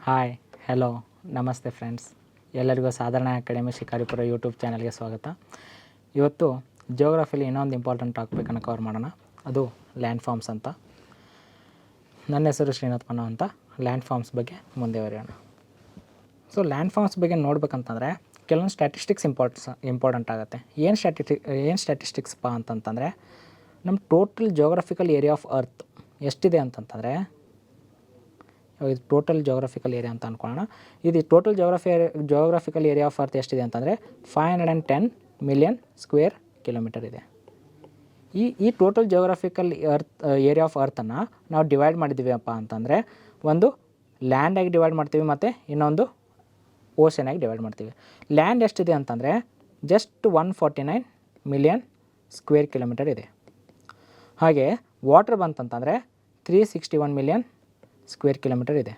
Hi hello ನಮಸ್ತೆ friends, ಎಲ್ಲರಿಗೂ ಸಾಧಾರಣ ಅಕಾಡೆಮಿ ಶಿಕಾರಿಪುರ ಯೂಟ್ಯೂಬ್ ಚಾನಲ್ಗೆ ಸ್ವಾಗತ. ಇವತ್ತು ಜಿಯೋಗ್ರಫಿಲಿ ಇನ್ನೊಂದು ಇಂಪಾರ್ಟೆಂಟ್ ಟಾಪಿಕನ್ನು ಕವರ್ ಮಾಡೋಣ. ಅದು ಲ್ಯಾಂಡ್ ಫಾರ್ಮ್ಸ್ ಅಂತ. ನನ್ನ ಹೆಸರು ಶ್ರೀನಾಥ್ ಪನ್ನ ಅಂತ. ಲ್ಯಾಂಡ್ ಫಾರ್ಮ್ಸ್ ಬಗ್ಗೆ ಮುಂದೆ ಬರೆಯೋಣ. ಸೊ ಲ್ಯಾಂಡ್ ಫಾರ್ಮ್ಸ್ ಬಗ್ಗೆ ನೋಡ್ಬೇಕಂತಂದರೆ ಕೆಲವೊಂದು ಸ್ಟ್ಯಾಟಿಸ್ಟಿಕ್ಸ್ ಇಂಪಾರ್ಟೆಂಟ್ ಆಗುತ್ತೆ. ಏನು ಸ್ಟ್ಯಾಟಿಸ್ಟಿಕ್ಸ್ಪ ಅಂತಂತಂದರೆ ನಮ್ಮ total geographical area of earth ಎಷ್ಟಿದೆ ಅಂತಂತಂದರೆ, ಇದು ಟೋಟಲ್ ಜಿಯೋಗ್ರಫಿಕಲ್ ಏರಿಯಾ ಅಂತ ಅಂದ್ಕೊಳ್ಳೋಣ. ಇದು total geographical area of earth ಎಷ್ಟಿದೆ ಅಂತಂದರೆ 510 ಮಿಲಿಯನ್ ಸ್ಕ್ವೇರ್ ಕಿಲೋಮೀಟರ್ ಇದೆ. ಈ ಟೋಟಲ್ ಜಿಯೋಗ್ರಫಿಕಲ್ ಏರಿಯಾ ಆಫ್ ಅರ್ತನ್ನು ನಾವು ಡಿವೈಡ್ ಮಾಡಿದ್ದೀವಪ್ಪ ಅಂತಂದರೆ, ಒಂದು ಲ್ಯಾಂಡಾಗಿ ಡಿವೈಡ್ ಮಾಡ್ತೀವಿ ಮತ್ತು ಇನ್ನೊಂದು ಓಷನಾಗಿ ಡಿವೈಡ್ ಮಾಡ್ತೀವಿ. ಲ್ಯಾಂಡ್ ಎಷ್ಟಿದೆ ಅಂತಂದರೆ ಜಸ್ಟ್ 149 ಮಿಲಿಯನ್ ಸ್ಕ್ವೇರ್ ಕಿಲೋಮೀಟರ್ ಇದೆ. ಹಾಗೆ ವಾಟರ್ ಬಂತಂತಂದರೆ 361 ಮಿಲಿಯನ್ ಸ್ಕ್ವೇರ್ ಕಿಲೋಮೀಟರ್ ಇದೆ.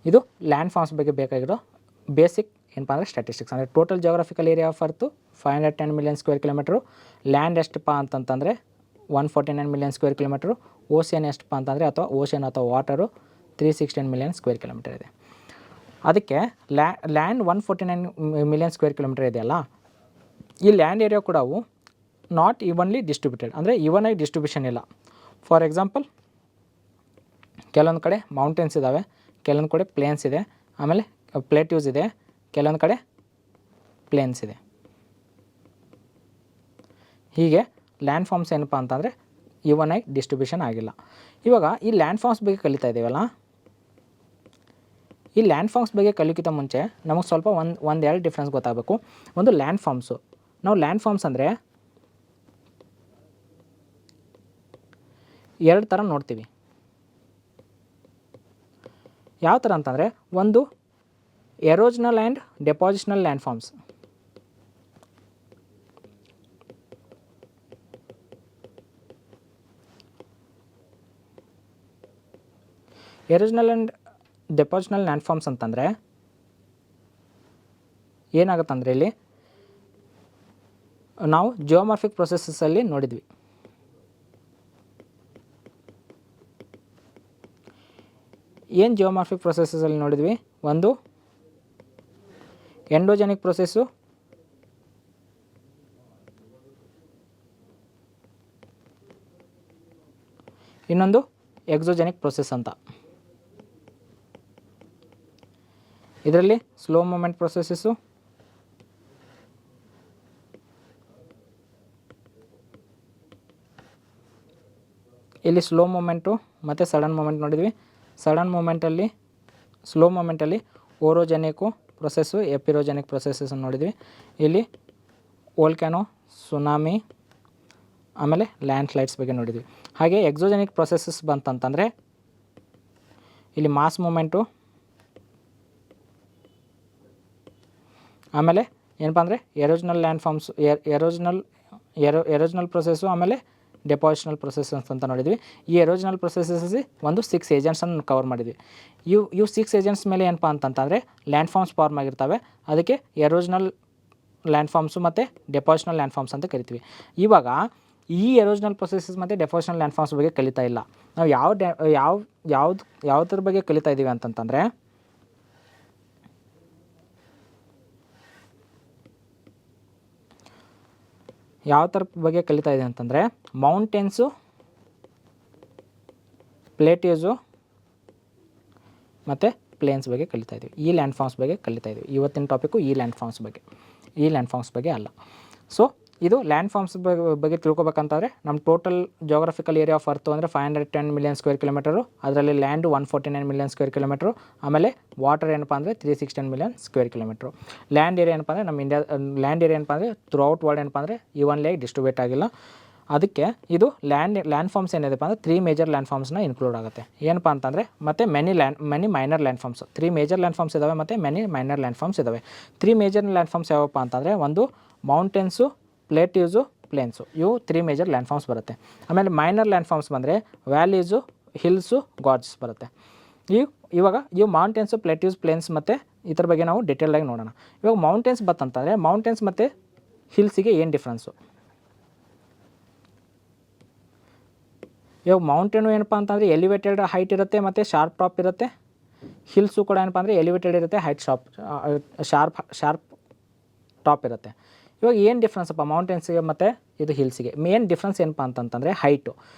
ಇದು ಲ್ಯಾಂಡ್ ಫಾರ್ಮ್ಸ್ ಬಗ್ಗೆ ಬೇಕಾಗಿರೋ ಬೇಸಿಕ್ ಏನಪ್ಪ ಅಂದರೆ ಸ್ಟ್ಯಾಟಿಸ್ಟಿಕ್ಸ್. ಅಂದರೆ total geographical area of earth 510 million square kilometre. Land ಎಷ್ಟಪ್ಪ ಅಂತಂತಂದರೆ 149 ಮಿಲಿಯನ್ ಸ್ಕ್ವೇರ್ ಕಿಲೋಮೀಟ್ರು. ಓಷನ್ ಎಷ್ಟಪ್ಪ ಅಂತಂದರೆ ಓಷನ್ ಅಥವಾ ವಾಟರು 316 ಮಿಲಿಯನ್ ಸ್ಕ್ವೇರ್ ಕಿಲೋಮೀಟರ್ ಇದೆ. ಅದಕ್ಕೆ ಲ್ಯಾಂಡ್ 149 ಮಿಲಿಯನ್ ಸ್ಕ್ವೇರ್ ಕಿಲೋಮೀಟರ್ ಇದೆಯಲ್ಲ, ಈ ಲ್ಯಾಂಡ್ ಏರಿಯಾ ಕೂಡ ನಾಟ್ ಈವನ್ಲಿ ಡಿಸ್ಟ್ರಿಬ್ಯೂಟೆಡ್, ಅಂದರೆ ಈವನ್ ಆಗಿ ಡಿಸ್ಟ್ರಿಬ್ಯೂಷನ್ ಇಲ್ಲ. ಫಾರ್ ಎಕ್ಸಾಂಪಲ್, ಕೆಲವೊಂದು ಕಡೆ ಮೌಂಟೇನ್ಸ್ ಇದ್ದಾವೆ, ಕೆಲವೊಂದು ಕಡೆ ಪ್ಲೇನ್ಸ್ ಇದೆ, ಆಮೇಲೆ ಪ್ಲೇಟ್ಯೂಸ್ ಇದೆ, ಕೆಲವೊಂದು ಕಡೆ ಪ್ಲೇನ್ಸ್ ಇದೆ. ಹೀಗೆ ಲ್ಯಾಂಡ್ ಫಾರ್ಮ್ಸ್ ಏನಪ್ಪ ಅಂತಂದರೆ ಈವನ್ ಆಗಿ ಡಿಸ್ಟ್ರಿಬ್ಯೂಷನ್ ಆಗಿಲ್ಲ. ಇವಾಗ ಈ ಲ್ಯಾಂಡ್ ಫಾರ್ಮ್ಸ್ ಬಗ್ಗೆ ಕಲಿತಾ ಇದ್ದೀವಲ್ಲ, ಈ ಲ್ಯಾಂಡ್ ಫಾರ್ಮ್ಸ್ ಬಗ್ಗೆ ಕಲಿಯೋಕ್ಕಿಂತ ಮುಂಚೆ ನಮಗೆ ಸ್ವಲ್ಪ ಒಂದೆರಡು ಡಿಫ್ರೆನ್ಸ್ ಗೊತ್ತಾಗಬೇಕು. ಒಂದು ಲ್ಯಾಂಡ್ ಫಾರ್ಮ್ಸು, ನಾವು ಲ್ಯಾಂಡ್ ಫಾರ್ಮ್ಸ್ ಅಂದರೆ ಎರಡು ಥರ ನೋಡ್ತೀವಿ. ಯಾವ ಥರ ಅಂತಂದರೆ, ಒಂದು erosional and depositional landforms. Erosional and depositional landforms ಅಂತಂದರೆ ಏನಾಗುತ್ತಂದರೆ, ಇಲ್ಲಿ ನಾವು ಜಿಯೋಮಾರ್ಫಿಕ್ ಪ್ರೊಸೆಸಸ್ಸಲ್ಲಿ ನೋಡಿದ್ವಿ. ಏನು ಜಿಯೋಮಾರ್ಫಿಕ್ ಪ್ರೊಸೆಸಲ್ಲಿ ನೋಡಿದ್ವಿ? ಒಂದು ಎಂಡೋಜೆನಿಕ್ ಪ್ರೊಸೆಸ್ಸು, ಇನ್ನೊಂದು ಎಕ್ಸೋಜೆನಿಕ್ ಪ್ರೊಸೆಸ್ ಅಂತ. ಇದರಲ್ಲಿ ಸ್ಲೋ ಮೂಮೆಂಟ್ ಪ್ರೊಸೆಸ್ಸು, ಇಲ್ಲಿ ಸ್ಲೋ ಮೂಮೆಂಟು ಮತ್ತು ಸಡನ್ ಮೂಮೆಂಟ್ ನೋಡಿದ್ವಿ. ಸಡನ್ ಮೂಮೆಂಟಲ್ಲಿ, ಸ್ಲೋ ಮೂಮೆಂಟಲ್ಲಿ ಓರೋಜೆನಿಕ್ಕು ಪ್ರೊಸೆಸ್ಸು, ಎಪಿರೋಜೆನಿಕ್ ಪ್ರೊಸೆಸಸ್ ನೋಡಿದ್ವಿ. ಇಲ್ಲಿ ವೋಲ್ಕ್ಯಾನೋ, ಸುನಾಮಿ, ಆಮೇಲೆ ಲ್ಯಾಂಡ್ ಸ್ಲೈಡ್ಸ್ ಬಗ್ಗೆ ನೋಡಿದ್ವಿ. ಹಾಗೆ ಎಕ್ಸೋಜೆನಿಕ್ ಪ್ರೊಸೆಸಸ್ ಬಂತಂತಂದರೆ ಇಲ್ಲಿ ಮಾಸ್ ಮೂಮೆಂಟು, ಆಮೇಲೆ ಏನಪ್ಪ ಅಂದರೆ ಎರೋಜನಲ್ ಲ್ಯಾಂಡ್ ಫಾರ್ಮ್ಸ್, ಎರೋಜನಲ್ ಪ್ರೊಸೆಸ್ಸು, ಆಮೇಲೆ ಡೆಪಾಸಿಷನಲ್ ಪ್ರೊಸೆಸಸ್ ಅಂತ ನೋಡಿದ್ವಿ. ಈ ಎರೋಜನಲ್ ಪ್ರೊಸೆಸಸ್ಸಿ ಒಂದು 6 ಏಜೆಂಟ್ಸನ್ನು ಕವರ್ ಮಾಡಿದ್ವಿ. ಇವು 6 ಏಜೆಂಟ್ಸ್ ಮೇಲೆ ಏನಪ್ಪ ಅಂತಂತಂದರೆ ಲ್ಯಾಂಡ್ ಫಾರ್ಮ್ಸ್ ಫಾರ್ಮ್ ಆಗಿರ್ತವೆ. ಅದಕ್ಕೆ ಎರೋಜನಲ್ ಲ್ಯಾಂಡ್ ಫಾರ್ಮ್ಸು ಮತ್ತು ಡೆಪಾಸಿಷನಲ್ ಲ್ಯಾಂಡ್ ಫಾರ್ಮ್ಸ್ ಅಂತ ಕರಿತೀವಿ. ಇವಾಗ ಈ ಎರೋಜನಲ್ ಪ್ರೊಸೆಸಸ್ ಮತ್ತು ಡೆಪಾಸಿಷನಲ್ ಲ್ಯಾಂಡ್ ಫಾರ್ಮ್ಸ್ ಬಗ್ಗೆ ಕಲಿತಾ ಇಲ್ಲ. ನಾವು ಯಾವುದ್ರ ಬಗ್ಗೆ ಕಲಿತಾ ಇದ್ದೀವಿ ಅಂತಂತಂದರೆ, ಯಾವ ಥರ ಬಗ್ಗೆ ಕಲಿತಾ ಇದೆ ಅಂತಂದರೆ, ಮೌಂಟೇನ್ಸು, ಪ್ಲೇಟ್ಯೂಸು ಮತ್ತು ಪ್ಲೇನ್ಸ್ ಬಗ್ಗೆ ಕಲಿತಾ ಇದ್ದೀವಿ. ಈ ಲ್ಯಾಂಡ್ ಫಾರ್ಮ್ಸ್ ಬಗ್ಗೆ ಕಲಿತಾ ಇದ್ದೀವಿ. ಇವತ್ತಿನ ಟಾಪಿಕ್ಕು ಈ ಲ್ಯಾಂಡ್ ಫಾರ್ಮ್ಸ್ ಬಗ್ಗೆ ಅಲ್ಲ. ಸೊ ಇದು ಲ್ಯಾಂಡ್ ಫಾರ್ಮ್ಸ್ ಬಗ್ಗೆ ತಿಳ್ಕೊಬೇಕಂತಂದರೆ, ನಮ್ಮ total geographical area of earth ಅಂದರೆ 510 ಮಿಲಿಯನ್ ಸ್ಕ್ವೇರ್ ಕಿಲೋಮೀಟರು. ಅದರಲ್ಲಿ ಲ್ಯಾಂಡು 149 ಮಿಲಿಯನ್ ಸ್ಕ್ವೇರ್ ಕಿಲೋಮೀಟ್ರು. ಆಮೇಲೆ ವಾಟರ್ ಏನಪ್ಪ ಅಂದರೆ 316 million square kilometre. Land area ಏನಪ್ಪ ಅಂದರೆ ನಮ್ಮ ಲ್ಯಾಂಡ್ ಏರಿಯಾ ಏನಪ್ಪ ಅಂದರೆ ಥ್ರೂಔಟ್ ವರ್ಲ್ಡ್ ಏನಪ್ಪ ಅಂದರೆ ಈವನ್ಲಿ ಡಿಸ್ಟ್ರಿಬ್ಯೂಟ್ ಆಗಿಲ್ಲ. ಅದಕ್ಕೆ ಇದು ಲ್ಯಾಂಡ್ ಫಾರ್ಮ್ಸ್ ಏನಿದೆಪ್ಪ ಅಂದರೆ 3 ಮೇಜರ್ ಲ್ಯಾಂಡ್ ಫಾರ್ಮ್ಸ್ನ ಇನ್ಕ್ಲೂಡ್ ಆಗುತ್ತೆ. ಏನಪ್ಪ ಅಂತಂದರೆ, ಮತ್ತು many minor landforms. 3 major landforms ಇದ್ದಾವೆ ಮತ್ತು ಮೆನಿ ಮೈನರ್ ಲ್ಯಾಂಡ್ ಫಾರ್ಮ್ಸ್ ಇದ್ದಾವೆ. 3 ಮೇಜರ್ ಲ್ಯಾಂಡ್ ಫಾರ್ಮ್ಸ್ ಯಾವಪ್ಪ ಅಂತಂದರೆ, ಒಂದು ಮೌಂಟೇನ್ಸು, ಪ್ಲೇಟ್ಯೂಸು, ಪ್ಲೇನ್ಸು. ಇವು 3 ಮೇಜರ್ ಲ್ಯಾಂಡ್ ಫಾರ್ಮ್ಸ್ ಬರುತ್ತೆ. ಆಮೇಲೆ ಮೈನರ್ ಲ್ಯಾಂಡ್ ಫಾರ್ಮ್ಸ್ ಬಂದರೆ ವ್ಯಾಲೀಸು, ಹಿಲ್ಸು, ಗಾರ್ಜಸ್ ಬರುತ್ತೆ. ಇವಾಗ ಮೌಂಟೇನ್ಸು, ಪ್ಲೇಟ್ಯೂಸ್, ಪ್ಲೇನ್ಸ್ ಮತ್ತು ಇದ್ರ ಬಗ್ಗೆ ನಾವು ಡಿಟೇಲಾಗಿ ನೋಡೋಣ. ಇವಾಗ ಮೌಂಟೇನ್ಸ್ ಬಂತಂತಂದರೆ, ಮೌಂಟೇನ್ಸ್ ಮತ್ತು ಹಿಲ್ಸಿಗೆ ಏನು ಡಿಫ್ರೆನ್ಸು? ಇವಾಗ ಮೌಂಟೇನು ಏನಪ್ಪ ಅಂತಂದರೆ ಎಲಿವೇಟೆಡ್ ಹೈಟ್ ಇರುತ್ತೆ ಮತ್ತು ಶಾರ್ಪ್ ಟಾಪ್ ಇರುತ್ತೆ. ಹಿಲ್ಸು ಕೂಡ ಏನಪ್ಪ ಅಂದರೆ ಎಲಿವೇಟೆಡ್ ಇರುತ್ತೆ, ಹೈಟ್ ಶಾರ್ಪ್ ಟಾಪ್ ಇರುತ್ತೆ. ಇವಾಗ ಏನು ಡಿಫ್ರೆನ್ಸಪ್ಪ ಮೌಂಟೇನ್ಸಿಗೆ ಮತ್ತು ಇದು ಹಿಲ್ಸಿಗೆ? ಮೇನ್ ಡಿಫ್ರೆನ್ಸ್ ಏನಪ್ಪ ಅಂತಂತಂದರೆ ಹೈಟು.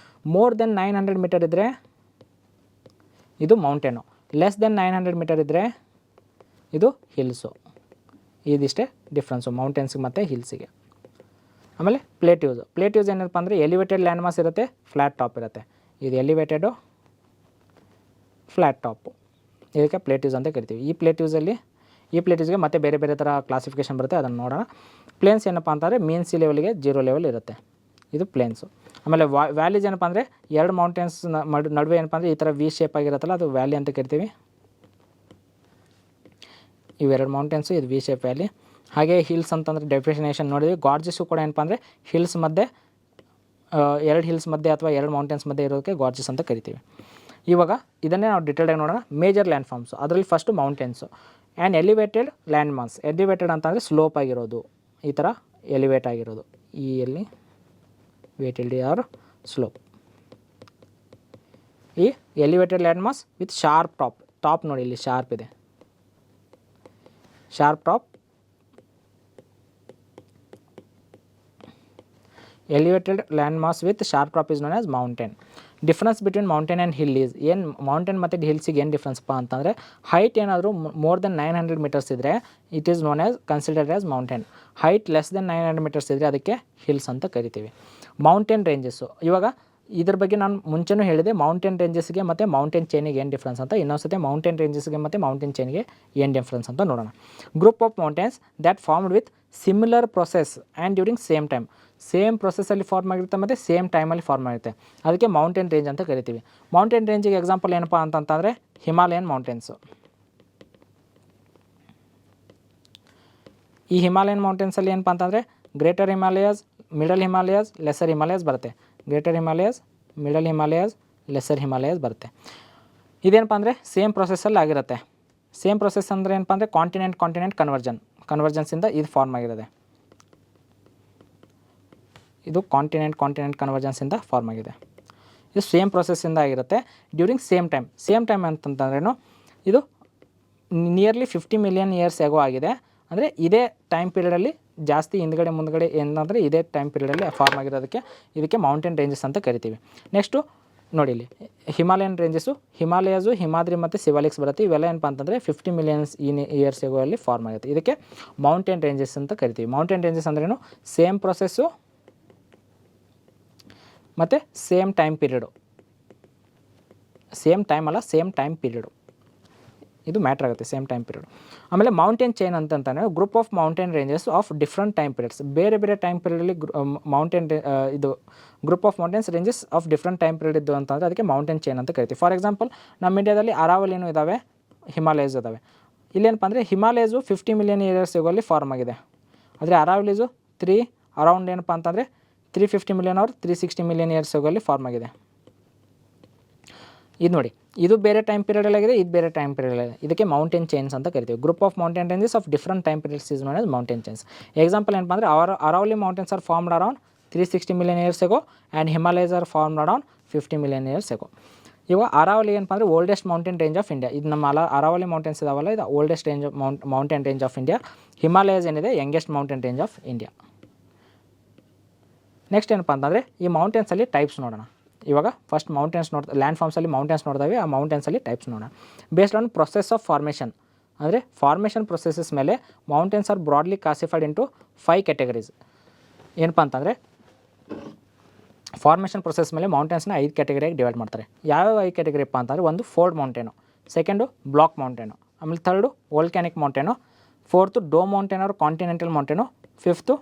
ಮೋರ್ ದೆನ್ 900 ಮೀಟರ್ ಇದ್ದರೆ ಇದು ಮೌಂಟೇನು, ಲೆಸ್ ದೆನ್ 900 ಮೀಟರ್ ಇದ್ದರೆ ಇದು ಹಿಲ್ಸು. ಇದಿಷ್ಟೇ ಡಿಫ್ರೆನ್ಸು ಮೌಂಟೇನ್ಸಿಗೆ ಮತ್ತು ಹಿಲ್ಸಿಗೆ. ಆಮೇಲೆ ಪ್ಲೇಟ್ಯೂಸ್ ಏನಪ್ಪ ಅಂದರೆ ಎಲಿವೇಟೆಡ್ ಲ್ಯಾಂಡ್ ಮಾಸ್ ಇರುತ್ತೆ, ಫ್ಲ್ಯಾಟ್ ಟಾಪ್ ಇರುತ್ತೆ. ಇದು ಎಲಿವೇಟೆಡು, ಫ್ಲ್ಯಾಟ್ ಟಾಪು, ಇದಕ್ಕೆ ಪ್ಲೇಟ್ಯೂಸ್ ಅಂತ ಕರಿತೀವಿ. ಈ ಪ್ಲೇಟ್ಯೂಸ್ಗೆ ಮತ್ತೆ ಬೇರೆ ಬೇರೆ ಥರ ಕ್ಲಾಸಿಫಿಕೇಷನ್ ಬರುತ್ತೆ, ಅದನ್ನು ನೋಡೋಣ. ಪ್ಲೇನ್ಸ್ ಏನಪ್ಪ ಅಂತಂದರೆ ಮೀನ್ ಸಿ ಲೆವೆಲ್ಗೆ 0 ಲೆವೆಲ್ ಇರುತ್ತೆ, ಇದು ಪ್ಲೇನ್ಸು. ಆಮೇಲೆ ವ್ಯಾಲೀಸ್ ಏನಪ್ಪ ಅಂದರೆ ಎರಡು ಮೌಂಟೇನ್ಸ್ ನಡುವೆ ಏನಪ್ಪ ಅಂದರೆ ಈ ಥರ ವಿ ಶೇಪ್ ಆಗಿರುತ್ತಲ್ಲ, ಅದು ವ್ಯಾಲಿ ಅಂತ ಕರಿತೀವಿ. ಇವೆರಡು ಮೌಂಟೇನ್ಸು, ಇದು ವಿ ಶೇಪ್ ವ್ಯಾಲಿ. ಹಾಗೆ ಹಿಲ್ಸ್ ಅಂತಂದರೆ ಡೆಫಿನೇಷನ್ ನೋಡಿದ್ವಿ. ಗಾರ್ಜಸ್ಸು ಕೂಡ ಏನಪ್ಪ ಅಂದರೆ ಹಿಲ್ಸ್ ಮಧ್ಯೆ, ಎರಡು ಹಿಲ್ಸ್ ಮಧ್ಯೆ ಅಥವಾ ಎರಡು ಮೌಂಟೇನ್ಸ್ ಮಧ್ಯೆ ಇರೋದಕ್ಕೆ ಗಾರ್ಜಸ್ ಅಂತ ಕರಿತೀವಿ. ಇವಾಗ ಇದನ್ನೇ ನಾವು ಡಿಟೇಲ್ಡಾಗಿ ನೋಡೋಣ. ಮೇಜರ್ ಲ್ಯಾಂಡ್ ಫಾರ್ಮ್ಸು, ಅದರಲ್ಲಿ first mountains. And elevated land mass. Elevated ಅಂತಂದರೆ ಸ್ಲೋಪ್ ಆಗಿರೋದು, ಈ ಥರ ಎಲಿವೇಟ್ ಆಗಿರೋದು, ಈ ವೇಟೆಡ್ ಆರ್ ಸ್ಲೋಪ್. ಈ elevated land mass with sharp top ನೋಡಿ, ಇಲ್ಲಿ ಶಾರ್ಪ್ ಇದೆ, sharp top. Elevated land mass with sharp top is known as mountain. Difference between mountain and hill is ಏನು? ಮೌಂಟೇನ್ ಮತ್ತು ಹಿಲ್ಸಿಗೆ ಏನು ಡಿಫ್ರೆನ್ಸ್ಪ್ಪ ಅಂತಂದರೆ ಹೈಟ್ ಏನಾದರೂ ಮೋರ್ ದೆನ್ 900 ಮೀಟರ್ಸ್ ಇದ್ದರೆ it is known as considered as mountain. Height less than 900 metres ಇದ್ದರೆ ಅದಕ್ಕೆ ಹಿಲ್ಸ್ ಅಂತ ಕರಿತೀವಿ. ಮೌಂಟೇನ್ ರೇಂಜಸ್ಸು, ಇವಾಗ ಇದ್ರ ಬಗ್ಗೆ ನಾನು ಮುಂಚೆನೂ ಹೇಳಿದೆ, ಮೌಂಟೇನ್ ರೇಂಜಸ್ಗೆ ಮತ್ತು ಮೌಂಟೇನ್ ಚೈನಿಗೆ ಏನು ಡಿಫ್ರೆನ್ಸ್ ಅಂತ. ಇನ್ನೊಂದ್ಸತಿ ಮೌಂಟೇನ್ ರೇಂಜಸ್ಗೆ ಮತ್ತು ಮೌಂಟೇನ್ ಚೈನ್ಗೆ ಏನು ಡಿಫ್ರೆನ್ಸ್ ಅಂತ ನೋಡೋಣ. Group of mountains that formed with similar process and during same time. Same ಪ್ರೊಸೆಸ್ಸಲ್ಲಿ ಫಾರ್ಮ್ ಆಗಿರುತ್ತೆ ಮತ್ತು ಸೇಮ್ ಟೈಮಲ್ಲಿ ಫಾರ್ಮ್ ಆಗುತ್ತೆ, ಅದಕ್ಕೆ ಮೌಂಟೇನ್ ರೇಂಜ್ ಅಂತ ಕರಿತೀವಿ. ಮೌಂಟೇನ್ ರೇಂಜಿಗೆ ಎಕ್ಸಾಂಪಲ್ ಏನಪ್ಪ ಅಂತಂತಂದರೆ ಹಿಮಾಲಯನ್ ಮೌಂಟೇನ್ಸು. ಈ ಹಿಮಾಲಯನ್ ಮೌಂಟೇನ್ಸಲ್ಲಿ ಏನಪ್ಪ ಅಂತಂದರೆ greater Himalayas, middle Himalayas, lesser Himalayas ಬರುತ್ತೆ. Greater Himalayas, middle Himalayas, lesser Himalayas ಬರುತ್ತೆ. ಇದೇನಪ್ಪ ಅಂದರೆ ಸೇಮ್ ಪ್ರೊಸೆಸ್ಸಲ್ಲಿ ಆಗಿರುತ್ತೆ. ಸೇಮ್ ಪ್ರೊಸೆಸ್ ಅಂದರೆ ಏನಪ್ಪ ಅಂದರೆ ಕಾಂಟಿನೆಂಟ್ ಕನ್ವರ್ಜನ್ಸಿಂದ ಇದು ಫಾರ್ಮ್ ಆಗಿರೋದೆ. ಇದು ಕಾಂಟಿನೆಂಟ್ ಕನ್ವರ್ಜನ್ಸಿಂದ ಫಾರ್ಮ್ ಆಗಿದೆ. ಇದು ಸೇಮ್ ಪ್ರೊಸೆಸ್ಸಿಂದ ಆಗಿರುತ್ತೆ ಡ್ಯೂರಿಂಗ್ ಸೇಮ್ ಟೈಮ್ ಅಂತಂದ್ರೇನು, ಇದು ನಿಯರ್ಲಿ 50 ಮಿಲಿಯನ್ ಇಯರ್ಸ್ ಎಗೋ ಆಗಿದೆ. ಅಂದರೆ ಇದೇ ಟೈಮ್ ಪೀರಿಯಡಲ್ಲಿ ಜಾಸ್ತಿ ಮುಂದ್ಗಡೆ ಏನಂದರೆ ಇದೇ ಟೈಮ್ ಪೀರಿಯಡಲ್ಲಿ ಫಾರ್ಮ್ ಆಗಿರೋದಕ್ಕೆ ಇದಕ್ಕೆ ಮೌಂಟೇನ್ ರೇಂಜಸ್ ಅಂತ ಕರಿತೀವಿ. ನೆಕ್ಸ್ಟು ನೋಡಿ, ಇಲ್ಲಿ ಹಿಮಾಲಯನ್ ರೇಂಜಸ್ಸು, ಹಿಮಾಲಯಾಸು, ಹಿಮಾದ್ರಿ ಮತ್ತು ಸಿವಾಲಿಕ್ಸ್ ಬರುತ್ತೆ. ಇವೆಲ್ಲ ಏನಪ್ಪ ಅಂತಂದರೆ 50 ಮಿಲಿಯನ್ಸ್ ಇಯರ್ಸ್ ಎಗೋ ಅಲ್ಲಿ ಫಾರ್ಮ್ ಆಗುತ್ತೆ, ಇದಕ್ಕೆ ಮೌಂಟೇನ್ ರೇಂಜಸ್ ಅಂತ ಕರಿತೀವಿ. ಮೌಂಟೇನ್ ರೇಂಜಸ್ ಅಂದ್ರೇನು, ಸೇಮ್ ಪ್ರೊಸೆಸ್ಸು ಮತ್ತು same time period, same time period, ಇದು ಮ್ಯಾಟ್ರ್ ಆಗುತ್ತೆ, ಸೇಮ್ ಟೈಮ್ ಪೀರಿಯಡ್. ಆಮೇಲೆ ಮೌಂಟೇನ್ ಚೈನ್ ಅಂತಂತಾನೆ group of mountain ranges of different time periods. ಬೇರೆ ಟೈಮ್ ಪೀರಿಯಡಲ್ಲಿ ಇದು group of mountains ranges of different time period ಇದ್ದು ಅಂತಂದರೆ ಅದಕ್ಕೆ ಮೌಂಟೇನ್ ಚೈನ್ ಅಂತ ಕರಿತೀವಿ. ಫಾರ್ ಎಕ್ಸಾಂಪಲ್ ನಮ್ಮ ಇಂಡಿಯಾದಲ್ಲಿ ಅರಾವಲಿನೂ ಇದ್ದಾವೆ, ಹಿಮಾಲಯಸ್ ಇದ್ದಾವೆ. ಇಲ್ಲೇನಪ್ಪ ಅಂದರೆ ಹಿಮಾಲಯಸು 50 ಮಿಲಿಯನ್ ಇಯರ್ಸ್ ಅಲ್ಲಿ ಫಾರ್ಮ್ ಆಗಿದೆ, ಆದರೆ ಅರಾವಲಿಸು ಅರೌಂಡ್ ಏನಪ್ಪ ಅಂತಂದರೆ 350 ಮಿಲಿಯನ್ ಆರ್ 360 ಮಿಲಿಯನ್ ಇಯರ್ಸ್ ಅಲ್ಲಿ ಫಾರ್ಮ್ ಆಗಿದೆ. ಇದು ನೋಡಿ, ಇದು ಬೇರೆ ಟೈಮ್ ಪೀರಿಯಡಲ್ಲಿ ಆಗಿದೆ, ಇದು ಬೇರೆ ಟೈಮ್ ಪೀರಿಯಡಲ್ಲಿ, ಇದಕ್ಕೆ ಮೌಂಟೇನ್ ಚೈನ್ಸ್ ಅಂತ ಕರಿತೀವಿ. Group of mountain ranges of different time periods is known as mountain chains. Example ಏನಪ್ಪ ಅಂದರೆ Aravalli mountains are formed around 360 million years ago and Himalayas are formed around 50 million years ago. ಇವಾಗ ಅರಾವಲಿ ಏನಪ್ಪ ಅಂದರೆ oldest mountain range of India. ಇದು ನಮ್ಮ Aravalli mountains ಇದಾವಲ್ಲ, ಇದು oldest range mountain range of India. Himalayas ಏನಿದೆ youngest mountain range of India. Next ಏನಪ್ಪ ಅಂತಂದರೆ ಈ ಮೌಂಟೇನ್ಸಲ್ಲಿ ಟೈಪ್ಸ್ ನೋಡೋಣ. ಇವಾಗ ಫಸ್ಟ್ ಮೌಂಟೇನ್ಸ್ ಲ್ಯಾಂಡ್ ಫಾರ್ಮ್ಸಲ್ಲಿ ಮೌಂಟೇನ್ಸ್ ನೋಡ್ದಾವೆ, ಆ ಮೌಂಟೇನ್ಸಲ್ಲಿ ಟೈಪ್ಸ್ ನೋಡೋಣ. Based on process of formation, ಅಂದರೆ ಫಾರ್ಮೇಷನ್ ಪ್ರೊಸೆಸಸ್ ಮೇಲೆ mountains are broadly classified into 5 categories. ಏನಪ್ಪ ಅಂತಂದರೆ ಫಾರ್ಮೇಷನ್ ಪ್ರೊಸೆಸ್ ಮೇಲೆ ಮೌಂಟೇನ್ಸ್ನ 5 ಕ್ಯಾಟಗರಿಯಾಗಿ ಡಿವೈಡ್ ಮಾಡ್ತಾರೆ. ಯಾವ್ಯಾವ 5 ಕ್ಯಾಟಗರಿಪ್ಪ ಅಂತಂದರೆ, ಒಂದು fold mountain, second block mountain, ಆಮೇಲೆ third volcanic mountain, fourth dome mountain or continental mountain, fifth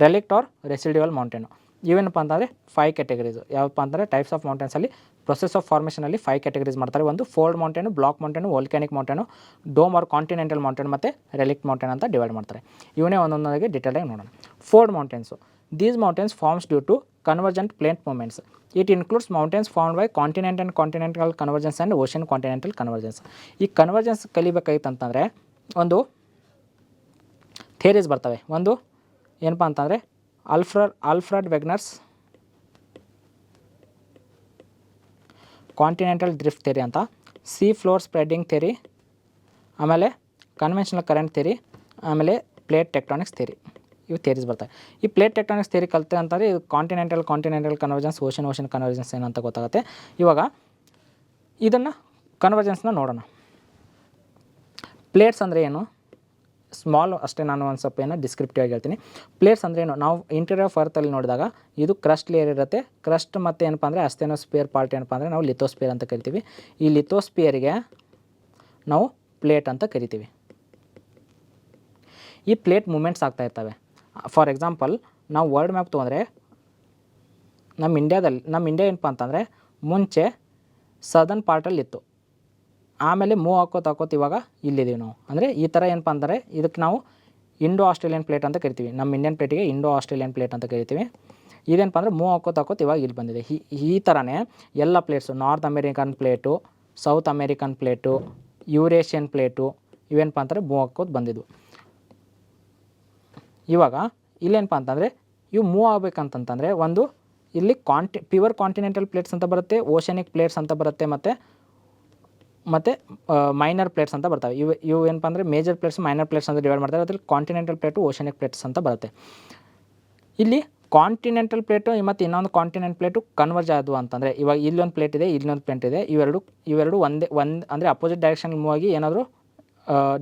relict or residual mountain. ಇವೇನಪ್ಪ ಅಂತಂದರೆ 5 ಕ್ಯಾಟಗರೀಸು. ಯಾವಪ್ಪ ಅಂತಂದರೆ ಟೈಪ್ಸ್ ಆಫ್ ಮೌಂಟೇನ್ಸಲ್ಲಿ ಪ್ರೊಸೆಸ್ ಆಫ್ ಫಾರ್ಮೇಷನಲ್ಲಿ 5 ಕ್ಯಾಟಗರೀಸ್ ಮಾಡ್ತಾರೆ. ಒಂದು fold mountain, block mountain, volcanic mountain, dome or continental mountain ಮತ್ತು ರೆಲಿಕ್ಟ್ ಮೌಂಟೇನ್ ಅಂತ ಡಿವೈಡ್ ಮಾಡ್ತಾರೆ. ಇವನ್ನೇ ಒಂದೊಂದಾಗಿ ಡೀಟೇಲಾಗಿ ನೋಡೋಣ. Fold mountains, these mountains forms due to convergent plate movements. It includes mountains formed by continent and continental convergence and ocean continental convergence. ಈ convergence ಕಲಿಬೇಕಾಗಿತ್ತು ಅಂತಂದರೆ ಒಂದು ಥಿಯರೀಸ್ ಬರ್ತವೆ. ಒಂದು ಏನಪ್ಪ ಅಂತಂದರೆ Alfred Wegener's continental drift theory ಅಂತ, ಸೀ ಫ್ಲೋರ್ ಸ್ಪ್ರೆಡ್ಡಿಂಗ್ ಥಿಯರಿ, ಆಮೇಲೆ ಕನ್ವೆನ್ಷನಲ್ ಕರೆಂಟ್ ಥಿಯರಿ, ಆಮೇಲೆ ಪ್ಲೇಟ್ ಟೆಕ್ಟಾನಿಕ್ಸ್ ಥಿಯರಿ. ಇವು ಥಿಯರೀಸ್ ಬರ್ತವೆ. ಈ ಪ್ಲೇಟ್ ಟೆಕ್ಟಾನಿಕ್ಸ್ ಥಿಯರಿ ಕಲಿತೆ ಅಂತಂದರೆ ಇದು ಕಾಂಟಿನೆಂಟಲ್ ಕನ್ವರ್ಜೆನ್ಸ್, ಓಷನ್ ಕನ್ವರ್ಜೆನ್ಸ್ ಏನಂತ ಗೊತ್ತಾಗುತ್ತೆ. ಇವಾಗ ಇದನ್ನು ಕನ್ವರ್ಜೆನ್ಸ್ನ ನೋಡೋಣ. ಪ್ಲೇಟ್ಸ್ ಅಂದರೆ ಏನು, ಸ್ಮಾಲ್ ಅಷ್ಟೇ, ನಾನು ಒಂದು ಸ್ವಲ್ಪ ಏನೋ ಡಿಸ್ಕ್ರಿಪ್ಟಿವ್ ಆಗಿ ಹೇಳ್ತೀನಿ. ಪ್ಲೇಟ್ಸ್ ಅಂದರೆ ಏನು, ನಾವು ಇಂಟೀರಿಯರ್ ಆಫ್ ಅರ್ಥಲ್ಲಿ ನೋಡಿದಾಗ ಇದು ಕ್ರಸ್ಟ್ ಲೇಯರ್ ಇರುತ್ತೆ. ಕ್ರಸ್ಟ್ ಮತ್ತು ಏನಪ್ಪ ಅಂದರೆ ಅಸ್ಟೆನೋಸ್ಪಿಯರ್ ಪಾರ್ಟ್ ಏನಪ್ಪ ಅಂದರೆ ನಾವು ಲಿಥೋಸ್ಪಿಯರ್ ಅಂತ ಕರಿತೀವಿ. ಈ ಲಿಥೋಸ್ಪಿಯರಿಗೆ ನಾವು ಪ್ಲೇಟ್ ಅಂತ ಕರಿತೀವಿ. ಈ ಪ್ಲೇಟ್ ಮೂಮೆಂಟ್ಸ್ ಆಗ್ತಾ ಇರ್ತವೆ. ಫಾರ್ ಎಕ್ಸಾಂಪಲ್ ನಾವು ವರ್ಲ್ಡ್ ಮ್ಯಾಪ್ ತೊಗೊಂಡ್ರೆ ನಮ್ಮ ಇಂಡಿಯಾ ಏನಪ್ಪ ಅಂತಂದರೆ ಮುಂಚೆ ಸದರ್ನ್ ಪಾರ್ಟಲ್ಲಿತ್ತು, ಆಮೇಲೆ ಮೂವ್ ಹಾಕೋತ ಇವಾಗ ಇಲ್ಲಿದ್ದೀವಿ ನಾವು. ಅಂದರೆ ಈ ಥರ ಏನಪ್ಪ ಅಂದರೆ ಇದಕ್ಕೆ ನಾವು ಇಂಡೋ ಆಸ್ಟ್ರೇಲಿಯನ್ ಪ್ಲೇಟ್ ಅಂತ ಕರಿತೀವಿ. ನಮ್ಮ ಇಂಡಿಯನ್ ಪ್ಲೇಟಿಗೆ ಇಂಡೋ ಆಸ್ಟ್ರೇಲಿಯನ್ ಪ್ಲೇಟ್ ಅಂತ ಕರಿತೀವಿ. ಇದೇನಪ್ಪ ಅಂದರೆ ಮೂವ್ ಹಾಕೋತ ಇವಾಗ ಇಲ್ಲಿ ಬಂದಿದೆ. ಈ ಥರನೇ ಎಲ್ಲ plates, north American plate, south American plate, Eurasian plate, ಇವೇನಪ್ಪ ಅಂತಾರೆ ಮೂವ್ ಹಾಕೋದು ಬಂದಿದ್ವು. ಇವಾಗ ಇಲ್ಲೇನಪ್ಪ ಅಂತಂದರೆ ಇವು ಮೂವ್ ಆಗಬೇಕಂತಂತಂದರೆ ಒಂದು ಇಲ್ಲಿ ಪ್ಯೂರ್ ಕಾಂಟಿನೆಂಟಲ್ ಪ್ಲೇಟ್ಸ್ ಅಂತ ಬರುತ್ತೆ, ಓಷನಿಕ್ ಪ್ಲೇಟ್ಸ್ ಅಂತ ಬರುತ್ತೆ, ಮತ್ತು ಮೈನರ್ ಪ್ಲೇಟ್ಸ್ ಅಂತ ಬರ್ತವೆ. ಇವು ಏನಪ್ಪ ಅಂದರೆ ಮೇಜರ್ ಪ್ಲೇಟ್ಸ್, ಮೈನರ್ ಪ್ಲೇಟ್ಸ್ ಅಂತ ಡಿವೈಡ್ ಮಾಡ್ತಾರೆ. ಅದ್ರಲ್ಲಿ ಕಾಂಟಿನೆಂಟಲ್ ಪ್ಲೇಟು, ಓಷನಿಕ್ ಪ್ಲೇಟ್ಸ್ ಅಂತ ಬರುತ್ತೆ. ಇಲ್ಲಿ ಕಾಂಟಿನೆಂಟಲ್ ಪ್ಲೇಟು ಮತ್ತು ಇನ್ನೊಂದು ಕಾಂಟಿನೆಂಟ್ ಪ್ಲೇಟು ಕನ್ವರ್ಜ್ ಆದವು ಅಂತಂದರೆ, ಇವಾಗ ಇಲ್ಲೊಂದು ಪ್ಲೇಟ್ ಇದೆ, ಇಲ್ಲೊಂದು ಪ್ಲೇಟ್ ಇದೆ, ಇವೆರಡು ಒಂದು ಅಂದರೆ ಅಪೋಸಿಟ್ ಡೈರೆಕ್ಷನ್ ಮೂವ್ ಆಗಿ ಏನಾದರೂ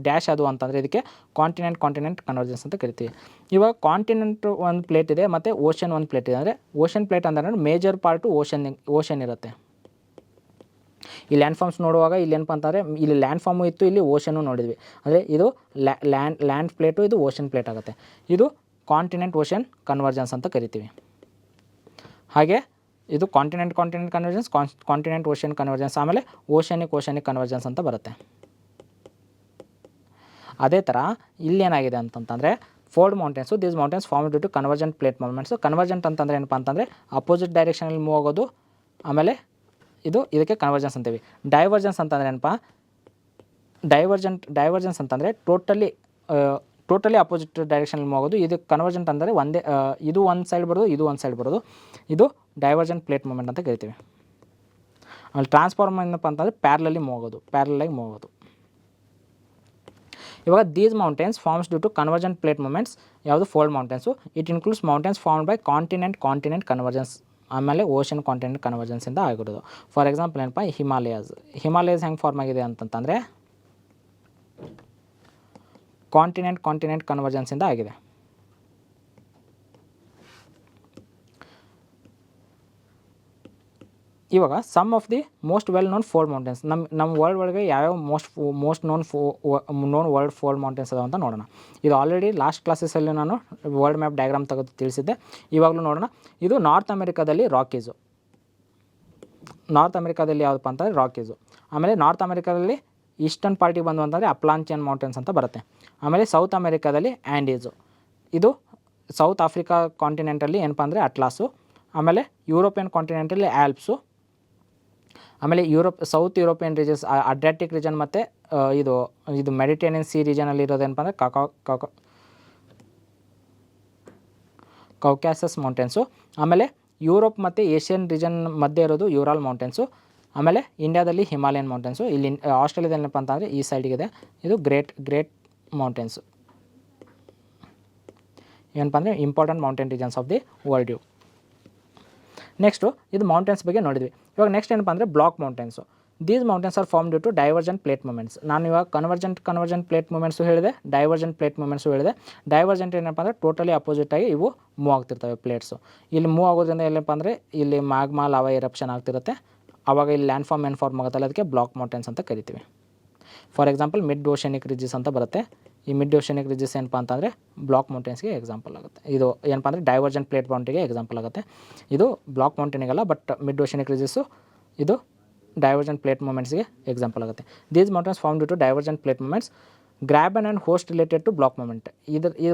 ಡ್ಯಾಶ್ ಅದು ಅಂತಂದರೆ ಇದಕ್ಕೆ ಕಾಂಟಿನೆಂಟ್ ಕನ್ವರ್ಜೆನ್ಸ್ ಅಂತ ಕರಿತೀವಿ. ಇವಾಗ ಕಾಂಟಿನೆಂಟ್ ಒಂದು ಪ್ಲೇಟ್ ಇದೆ ಮತ್ತು ಓಷನ್ ಒಂದು ಪ್ಲೇಟ್ ಇದೆ. ಅಂದರೆ ಓಷನ್ ಪ್ಲೇಟ್ ಅಂದರೆ ಮೇಜರ್ ಪಾರ್ಟು ಓಷನ್ ಇರುತ್ತೆ. ಈ ಲ್ಯಾಂಡ್ ಫಾರ್ಮ್ಸ್ ನೋಡುವಾಗ ಇಲ್ಲಿ ಏನಪ್ಪ ಅಂತಂದರೆ ಇಲ್ಲಿ ಲ್ಯಾಂಡ್ ಫಾರ್ಮು ಇತ್ತು, ಇಲ್ಲಿ ಓಷನ್ನು ನೋಡಿದ್ವಿ. ಅಂದರೆ ಇದು ಲ್ಯಾಂಡ್ ಪ್ಲೇಟು, ಇದು ಓಷನ್ ಪ್ಲೇಟ್ ಆಗುತ್ತೆ. ಇದು ಕಾಂಟಿನೆಂಟ್ ಓಷನ್ ಕನ್ವರ್ಜೆನ್ಸ್ ಅಂತ ಕರಿತೀವಿ. ಹಾಗೆ ಇದು continent convergence, continent ocean convergence, ಆಮೇಲೆ ಓಷನಿಕ್ ಕನ್ವರ್ಜೆನ್ಸ್ ಅಂತ ಬರುತ್ತೆ. ಅದೇ ಥರ ಇಲ್ಲೇನಾಗಿದೆ ಅಂತಂತಂದರೆ fold mountains, these mountains form due to convergent plate movements. Convergent ಅಂತಂದರೆ ಏನಪ್ಪ ಅಂತಂದರೆ ಅಪೋಸಿಟ್ ಡೈರೆಕ್ಷನಲ್ಲಿ ಮೂವ್ ಆಗೋದು, ಆಮೇಲೆ ಇದಕ್ಕೆ ಕನ್ವರ್ಜೆನ್ಸ್ ಅಂತೀವಿ. ಡೈವರ್ಜೆನ್ಸ್ ಅಂತಂದರೆ ಏನಪ್ಪ, ಡೈವರ್ಜೆನ್ಸ್ ಅಂತಂದರೆ ಟೋಟಲಿ ಅಪೋಸಿಟ್ ಡೈರೆಕ್ಷನಲ್ಲಿ ಮೂವ್ ಆಗೋದು. ಇದು ಕನ್ವರ್ಜೆಂಟ್ ಅಂದರೆ ಒಂದೇ, ಇದು ಒಂದು ಸೈಡ್ ಬರೋದು, ಇದು ಒಂದು ಸೈಡ್ ಬರೋದು. ಇದು ಡೈವರ್ಜೆಂಟ್ ಪ್ಲೇಟ್ ಮೂವ್ಮೆಂಟ್ ಅಂತ ಕರಿತೀವಿ. ಆಮೇಲೆ ಟ್ರಾನ್ಸ್ಫಾರ್ಮ್ ಏನಪ್ಪ ಅಂತಂದರೆ ಪ್ಯಾರಲಲ್ಲಿ ಮೂವ್ ಆಗೋದು. ಇವಾಗ these mountains forms due to convergent plate movements, ಯಾವುದು fold mountains. It includes mountains formed by continent convergence, ಆಮೇಲೆ ಓಷನ್ ಕಾಂಟಿನೆಂಟ್ ಕನ್ವರ್ಜೆನ್ಸಿಂದ ಆಗಿರೋದು. ಫಾರ್ ಎಕ್ಸಾಂಪಲ್ ಏನಪ್ಪ, ಹಿಮಾಲಯಾಸ್ ಹೆಂಗೆ ಫಾರ್ಮ್ ಆಗಿದೆ ಅಂತಂತಂದರೆ ಕಾಂಟಿನೆಂಟ್ ಕನ್ವರ್ಜೆನ್ಸಿಂದ ಆಗಿದೆ. ಇವಾಗ some of the most well known fold mountains, ನಮ್ಮ ವರ್ಲ್ಡ್ ಒಳಗೆ ಯಾವ್ಯಾವ most known world fold mountains ಅದಾವ ಅಂತ ನೋಡೋಣ. ಇದು ಆಲ್ರೆಡಿ ಲಾಸ್ಟ್ ಕ್ಲಾಸಸಲ್ಲಿ ನಾನು ವರ್ಲ್ಡ್ ಮ್ಯಾಪ್ ಡಯಾಗ್ರಾಮ್ ತೆಗೆದು ತಿಳಿಸಿದ್ದೆ. ಇವಾಗಲೂ ನೋಡೋಣ. ಇದು ನಾರ್ತ್ ಅಮೆರಿಕಾದಲ್ಲಿ ರಾಕೀಸು. ಯಾವುದಪ್ಪ ಅಂತಂದರೆ ರಾಕೀಸು. ಆಮೇಲೆ ನಾರ್ತ್ ಅಮೆರಿಕಾದಲ್ಲಿ ಈಸ್ಟರ್ನ್ ಪಾರ್ಟಿಗೆ ಬಂದು ಅಂತಂದರೆ ಅಪ್ಲಾಂಚಿಯನ್ ಮೌಂಟೇನ್ಸ್ ಅಂತ ಬರುತ್ತೆ. ಆಮೇಲೆ ಸೌತ್ ಅಮೆರಿಕಾದಲ್ಲಿ ಆ್ಯಂಡೀಸು. ಇದು ಸೌತ್ ಆಫ್ರಿಕಾ ಕಾಂಟಿನೆಂಟಲ್ಲಿ ಏನಪ್ಪ ಅಂದರೆ ಅಟ್ಲಾಸು. ಆಮೇಲೆ ಯುರೋಪಿಯನ್ ಕಾಂಟಿನೆಂಟಲ್ಲಿ ಆಲ್ಪ್ಸು. ಆಮೇಲೆ ಸೌತ್ ಯುರೋಪಿಯನ್ ರೀಜನ್ಸ್, ಅಡ್ರಿಯಾಟಿಕ್ ರೀಜನ್ ಮತ್ತು ಇದು ಮೆಡಿಟೇರಿಯನ್ ಸಿ ರೀಜನಲ್ಲಿ ಇರೋದೇನಪ್ಪ ಅಂದರೆ ಕೌಕ್ಯಾಸಸ್ ಮೌಂಟೇನ್ಸು. ಆಮೇಲೆ ಯುರೋಪ್ ಮತ್ತು ಏಷ್ಯನ್ ರೀಜನ್ ಮಧ್ಯೆ ಇರೋದು ಯೂರಾಲ್ ಮೌಂಟೇನ್ಸು. ಆಮೇಲೆ ಇಂಡಿಯಾದಲ್ಲಿ ಹಿಮಾಲಯನ್ ಮೌಂಟೇನ್ಸು. ಇಲ್ಲಿ ಆಸ್ಟ್ರೇಲಿಯಾದಲ್ಲಿ ಏನಪ್ಪ ಅಂತಂದರೆ ಈ ಸೈಡಿಗಿದೆ, ಇದು ಗ್ರೇಟ್ ಮೌಂಟೇನ್ಸು. ಏನಪ್ಪ ಅಂದರೆ important mountain regions of the world ಇವು. ನೆಕ್ಸ್ಟು ಇದು ಮೌಂಟೇನ್ಸ್ ಬಗ್ಗೆ ನೋಡಿದ್ವಿ. ಇವಾಗ ನೆಕ್ಸ್ಟ್ ಏನಪ್ಪ ಅಂದರೆ block mountains. These mountains are form due to divergent plate movements. ನಾನು ಇವಾಗ ಕನ್ವರ್ಜೆಂಟ್ ಪ್ಲೇಟ್ ಮೂವ್ಮೆಂಟ್ಸು ಹೇಳಿದೆ, ಡೈವರ್ಜೆಂಟ್ ಪ್ಲೇಟ್ ಮೂವ್ಮೆಂಟ್ಸು ಹೇಳಿದೆ. ಡೈವರ್ಜೆಂಟ್ ಏನಪ್ಪ ಅಂದರೆ ಟೋಟಲಿ ಅಪೋಸಿಟಾಗಿ ಇವು ಮೂವ್ ಆಗ್ತಿರ್ತವೆ ಪ್ಲೇಟ್ಸು. ಇಲ್ಲಿ ಮೂವ್ ಆಗೋದ್ರಿಂದ ಏನಪ್ಪ ಅಂದರೆ ಇಲ್ಲಿ ಮ್ಯಾಗ್ಮಾ ಲಾವಾ ಎರಪ್ಷನ್ ಆಗ್ತಿರುತ್ತೆ. ಆವಾಗ ಇಲ್ಲಿ ಲ್ಯಾಂಡ್ ಫಾರ್ಮ್ ಆಗುತ್ತಲ್ಲ, ಅದಕ್ಕೆ ಬ್ಲಾಕ್ ಮೌಂಟೇನ್ಸ್ ಅಂತ ಕರಿತೀವಿ. ಫಾರ್ ಎಕ್ಸಾಂಪಲ್ ಮಿಡ್ ಓಷನಿಕ್ ರಿಜ್ಸ್ ಅಂತ ಬರುತ್ತೆ. ಈ ಮಿಡ್ ಓಷನಿಕ್ ರಿಜ್ಸ್ ಏನಪ್ಪ ಅಂತಂದರೆ ಬ್ಲಾಕ್ ಮೌಂಟೇನ್ಸ್ಗೆ ಎಕ್ಸಾಂಪಲ್ ಆಗುತ್ತೆ. ಇದು ಏನಪ್ಪ ಅಂದರೆ ಡೈವರ್ಜೆಂಟ್ ಪ್ಲೇಟ್ ಮೌಂಟಿಗೆ ಎಕ್ಸಾಂಪಲ್ ಆಗುತ್ತೆ. ಇದು ಬ್ಲಾಕ್ ಮೌಂಟೇನಿಗಲ್ಲ, ಬಟ್ ಮಿಡ್ ಓಷನಿಕ್ ರಿಜ್ಸು ಇದು ಡೈವರ್ಜೆಂಟ್ ಪ್ಲೇಟ್ ಮೂವ್ಮೆಂಟ್ಸ್ಗೆ ಎಕ್ಸಾಂಪಲ್ ಆಗುತ್ತೆ. These mountains form due to divergent plate movements. Graben and horst related to block movement. ಇದು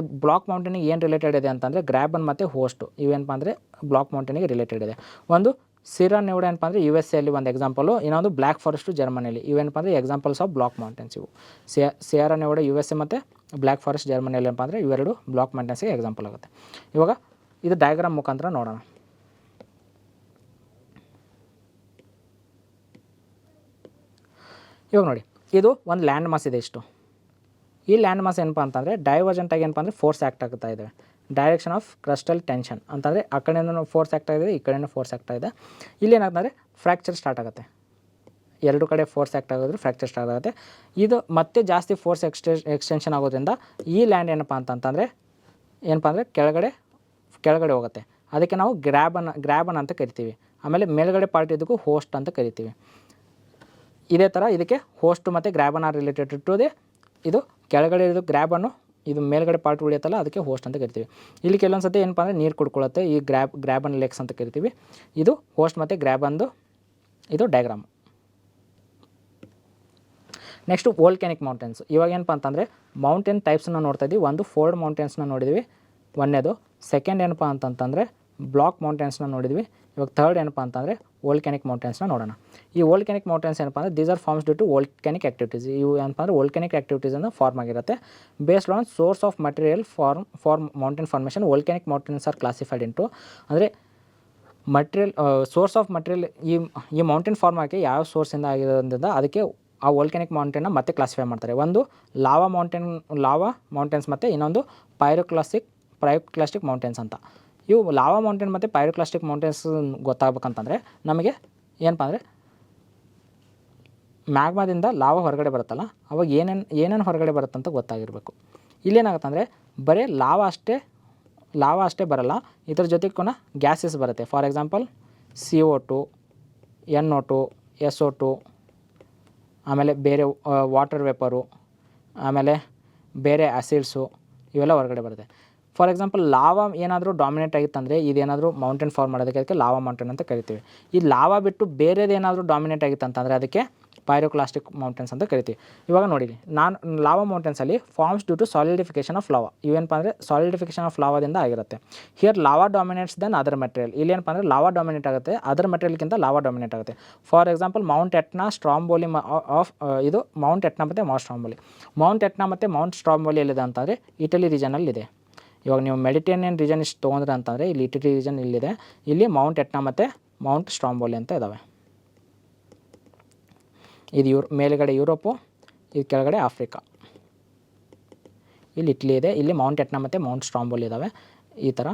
ಬ್ಲಾಕ್ ಮೌಂಟೇನಿಗೆ ಏನು ರಿಲೇಟೆಡ್ ಇದೆ ಅಂತಂದರೆ ಗ್ರ್ಯಾಬನ್ ಮತ್ತು ಹೋಸ್ಟು ಇವೇನಪ್ಪ ಅಂದರೆ ಬ್ಲಾಕ್ ಮೌಂಟೇನಿಗೆ ರಿಲೇಟೆಡ್ ಇದೆ. ಒಂದು ಸಿರಾ ನೆವಡಾ ಏನಪ್ಪ ಅಂದರೆ USA ಅಲ್ಲಿ ಒಂದು ಎಕ್ಸಾಂಪಲು, ಇನ್ನೊಂದು ಬ್ಲ್ಯಾಕ್ ಫಾರೆಸ್ಟು ಜರ್ಮನಿಯಲ್ಲಿ. ಇವೇನಪ್ಪ ಅಂದರೆ ಎಕ್ಸಾಂಪಲ್ಸ್ ಆಫ್ ಬ್ಲಾಕ್ ಮೌಂಟೇನ್ಸ್ ಇವು. ಸಿಯರಾ ನೆವಡಾ USA ಮತ್ತು ಬ್ಲ್ಯಾಕ್ ಫಾರೆಸ್ಟ್ ಜರ್ಮನಿಯಲ್ಲಿ ಏನಪ್ಪ ಅಂದರೆ ಇವೆರಡು ಬ್ಲಾಕ್ ಮೌಂಟೇನ್ಸ್ಗೆ ಎಕ್ಸಾಂಪಲ್ ಆಗುತ್ತೆ. ಇವಾಗ ಇದು ಡಯಾಗ್ರಾಮ್ ಮುಖಾಂತರ ನೋಡೋಣ. ಇವಾಗ ನೋಡಿ, ಇದು ಒಂದು ಲ್ಯಾಂಡ್ ಮಾಸ್ ಇದೆ ಇಷ್ಟು. ಈ ಲ್ಯಾಂಡ್ ಮಾಸ್ ಏನಪ್ಪ ಅಂತಂದರೆ ಡೈವರ್ಜೆಂಟಾಗಿ ಏನಪ್ಪ ಅಂದರೆ ಫೋರ್ಸ್ ಆ್ಯಕ್ಟ್ ಆಗ್ತಾ ಇದೆ. ಡೈರೆಕ್ಷನ್ ಆಫ್ ಕ್ರಸ್ಟಲ್ ಟೆನ್ಷನ್ ಅಂತಂದರೆ ಆ ಕಡೆಯಿಂದ ಫೋರ್ಸ್ ಆಗ್ತಾ ಇದೆ, ಈ ಕಡೆಯಿಂದ ಫೋರ್ಸ್ ಆಗ್ತಾ ಇದೆ. ಇಲ್ಲಿ ಏನಾಗ್ತಂದರೆ ಫ್ರ್ಯಾಕ್ಚರ್ ಸ್ಟಾರ್ಟ್ ಆಗುತ್ತೆ. ಎರಡು ಕಡೆ ಫೋರ್ಸ್ ಆ್ಯಕ್ಟ್ ಆಗೋದ್ರೆ ಫ್ರ್ಯಾಕ್ಚರ್ ಸ್ಟಾರ್ಟ್ ಆಗುತ್ತೆ. ಇದು ಮತ್ತೆ ಜಾಸ್ತಿ ಫೋರ್ಸ್ ಎಕ್ಸ್ಟೆನ್ಷನ್ ಆಗೋದ್ರಿಂದ ಈ ಲ್ಯಾಂಡ್ ಏನಪ್ಪ ಅಂತಂದರೆ ಕೆಳಗಡೆ ಹೋಗುತ್ತೆ. ಅದಕ್ಕೆ ನಾವು ಗ್ರ್ಯಾಬನ್ ಅಂತ ಕರಿತೀವಿ. ಆಮೇಲೆ ಮೇಲ್ಗಡೆ ಪಾರ್ಟ್ ಇದಕ್ಕೂ ಹೋಸ್ಟ್ ಅಂತ ಕರಿತೀವಿ. ಇದೇ ಥರ ಇದಕ್ಕೆ ಹೋಸ್ಟ್ ಮತ್ತು ಗ್ರ್ಯಾಬನ್ ಆರ್ ರಿಲೇಟೆಡ್ ಟು ಇದು ಕೆಳಗಡೆ ಇದು ಗ್ರ್ಯಾಬನ್ನು, ಇದು ಮೇಲ್ಗಡೆ ಪಾರ್ಟ್ ಉಳಿಯುತ್ತಲ್ಲ ಅದಕ್ಕೆ ಹೋಸ್ಟ್ ಅಂತ ಕರಿತೀವಿ. ಇಲ್ಲಿ ಕೆಲವೊಂದು ಸತಿ ಏನಪ್ಪ ಅಂದರೆ ನೀರು ಕುಡ್ಕೊಳ್ಳುತ್ತೆ, ಈ ಗ್ರ್ಯಾಬನ್ ಲೆಗ್ಸ್ ಅಂತ ಕರಿತೀವಿ. ಇದು ಹೋಸ್ಟ್ ಮತ್ತು ಗ್ರ್ಯಾಬನ್ದು ಇದು ಡಯಾಗ್ರಾಮ್. Next volcanic mountains. ಇವಾಗ ಏನಪ್ಪ ಅಂತಂದರೆ ಮೌಂಟೇನ್ ಟೈಪ್ಸನ್ನ ನೋಡ್ತಾ ಇದ್ದೀವಿ. ಒಂದು ಫೋಲ್ಡ್ ಮೌಂಟೇನ್ಸ್ನ ನೋಡಿದ್ವಿ, ಒಂದೇದು. ಸೆಕೆಂಡ್ ಏನಪ್ಪ ಅಂತಂತಂದರೆ ಬ್ಲಾಕ್ ಮೌಂಟೇನ್ಸ್ನ ನೋಡಿದ್ವಿ. ಇವಾಗ ಥರ್ಡ್ ಏನಪ್ಪ ಅಂತಂದರೆ ವೋಲ್ಕ್ಯಾನಿಕ್ ಮೌಂಟೇನ್ಸ್ನ ನೋಡೋಣ. ಈ ವೋಲ್ಕ್ಯಾನಿಕ್ ಮೌಂಟೇನ್ಸ್ ಏನಪ್ಪ ಅಂದರೆ these are forms due to volcanic activities. ಇವು ಏನಪ್ಪ ಅಂದರೆ ವೋಲ್ಕ್ಯಾನಿಕ್ ಆ್ಯಕ್ಟಿವಿಟೀಸನ್ನು ಫಾರ್ಮ್ ಆಗಿರುತ್ತೆ. Based on source of material for mountain formation volcanic mountains are classified into, ಅಂದರೆ ಸೋರ್ಸ್ ಆಫ್ ಮಟೀರಿಯಲ್ ಈ ಮೌಂಟೇನ್ ಫಾರ್ಮ್ ಆಗಿ ಯಾವ ಸೋರ್ಸಿಂದ ಆಗಿರೋದ್ರಿಂದ ಅದಕ್ಕೆ ಆ ವೋಲ್ಕ್ಯಾನಿಕ್ ಮೌಂಟೇನ್ನ ಮತ್ತೆ ಕ್ಲಾಸಿಫೈ ಮಾಡ್ತಾರೆ. ಒಂದು ಲಾವಾ ಮೌಂಟೇನ್ಸ್ ಮತ್ತು ಇನ್ನೊಂದು ಪೈರೋಕ್ಲಾಸ್ಟಿಕ್ ಮೌಂಟೇನ್ಸ್ ಅಂತ. ಇವು ಲಾವಾ ಮೌಂಟೇನ್ ಮತ್ತು ಪೈರೋಕ್ಲಾಸ್ಟಿಕ್ ಮೌಂಟೇನ್ಸ್ ಗೊತ್ತಾಗಬೇಕಂತಂದರೆ ನಮಗೆ ಏನಪ್ಪ ಅಂದರೆ ಮ್ಯಾಗ್ಮಾದಿಂದ ಲಾವಾ ಹೊರಗಡೆ ಬರುತ್ತಲ್ಲ, ಅವಾಗ ಏನೇನು ಹೊರಗಡೆ ಬರುತ್ತಂತ ಗೊತ್ತಾಗಿರಬೇಕು. ಇಲ್ಲೇನಾಗುತ್ತೆ ಅಂದರೆ ಬರೀ ಲಾವಾ ಅಷ್ಟೇ ಬರಲ್ಲ, ಇದ್ರ ಜೊತೆಗೆ ಕೂಡ ಗ್ಯಾಸಸ್ ಬರುತ್ತೆ. For example CO2, NO2, SO2, ಆಮೇಲೆ ಬೇರೆ ವಾಟರ್ ವೇಪರು, ಆಮೇಲೆ ಬೇರೆ ಆ್ಯಸಿಡ್ಸು, ಇವೆಲ್ಲ ಹೊರಗಡೆ ಬರುತ್ತೆ. ಫಾರ್ ಎಕ್ಸಾಂಪಲ್ ಲಾವಾ ಏನಾದರೂ ಡಾಮಿನೇಟ್ ಆಗಿತ್ತಂದರೆ ಇದೇನಾದರೂ ಮೌಂಟೇನ್ ಫಾರ್ಮ್ ಮಾಡೋದಕ್ಕೆ ಅದಕ್ಕೆ ಲಾವಾ ಮೌಂಟೇನ್ ಅಂತ ಕರಿತೀವಿ. ಈ ಲಾವಾ ಬಿಟ್ಟು ಬೇರೆದೇನಾದರೂ ಡಾಮಿನೇಟ್ ಆಗಿತ್ತಂತಂದರೆ ಅದಕ್ಕೆ ಪೈರೋಕ್ಲಾಸ್ಟಿಕ್ ಮೌಂಟೇನ್ಸ್ ಅಂತ ಕರಿತೀವಿ. ಇವಾಗ ನೋಡಿ, ಲಾವಾ ಮೌಂಟೇನ್ಸಲ್ಲಿ forms due to solidification of lava. ಇವೇನಪ್ಪ ಅಂದರೆ ಸಾಲಿಡಿಫಿಕೇಷನ್ ಆಫ್ ಲಾವಾದಿಂದ ಆಗಿರುತ್ತೆ. Here lava dominates than other material. ಇಲ್ಲಿ ಏನಪ್ಪ ಅಂದರೆ ಲಾವಾ ಡಾಮಿನೇಟ್ ಆಗುತ್ತೆ, ಅದರ್ ಮೆಟೀರಿಯಲ್ಗಿಂತ ಲಾವಾ ಡಾಮಿನೇಟ್ ಆಗುತ್ತೆ. For example Mount Etna, Stromboli ಇದು ಮೌಂಟ್ ಎಟ್ನಾ ಮತ್ತು ಮೌಂಟ್ ಸ್ಟ್ರಾಂಬೋಲಿ. ಮೌಂಟ್ ಎಟ್ನಾ ಮತ್ತು ಮೌಂಟ್ ಸ್ಟ್ರಾಂಬೋಲಿ ಎಲ್ಲಿದೆ ಅಂತಂದರೆ ಇಟಲಿ ರೀಜನಲ್ಲಿದೆ. ಇವಾಗ ನೀವು ಮೆಡಿಟೇರಿಯನ್ ರೀಜನ್ ಇಷ್ಟು ತೊಗೊಂಡ್ರೆ ಅಂತಂದರೆ ಇಲ್ಲಿ ಇಟಲಿ ರೀಜನ್ ಇಲ್ಲಿದೆ. ಇಲ್ಲಿ ಮೌಂಟ್ ಎಟ್ನಾ ಮತ್ತು ಮೌಂಟ್ ಸ್ಟ್ರಾಂಬೋಲಿ ಅಂತ ಇದ್ದಾವೆ. ಇದು ಮೇಲುಗಡೆ ಯುರೋಪು, ಇದು ಕೆಳಗಡೆ ಆಫ್ರಿಕಾ. ಇಲ್ಲಿ ಇಟ್ಲಿ ಇದೆ, ಇಲ್ಲಿ ಮೌಂಟ್ ಎಟ್ನಾ ಮತ್ತು ಮೌಂಟ್ ಸ್ಟ್ರಾಂಬೋಲಿ ಇದ್ದಾವೆ. ಈ ಥರ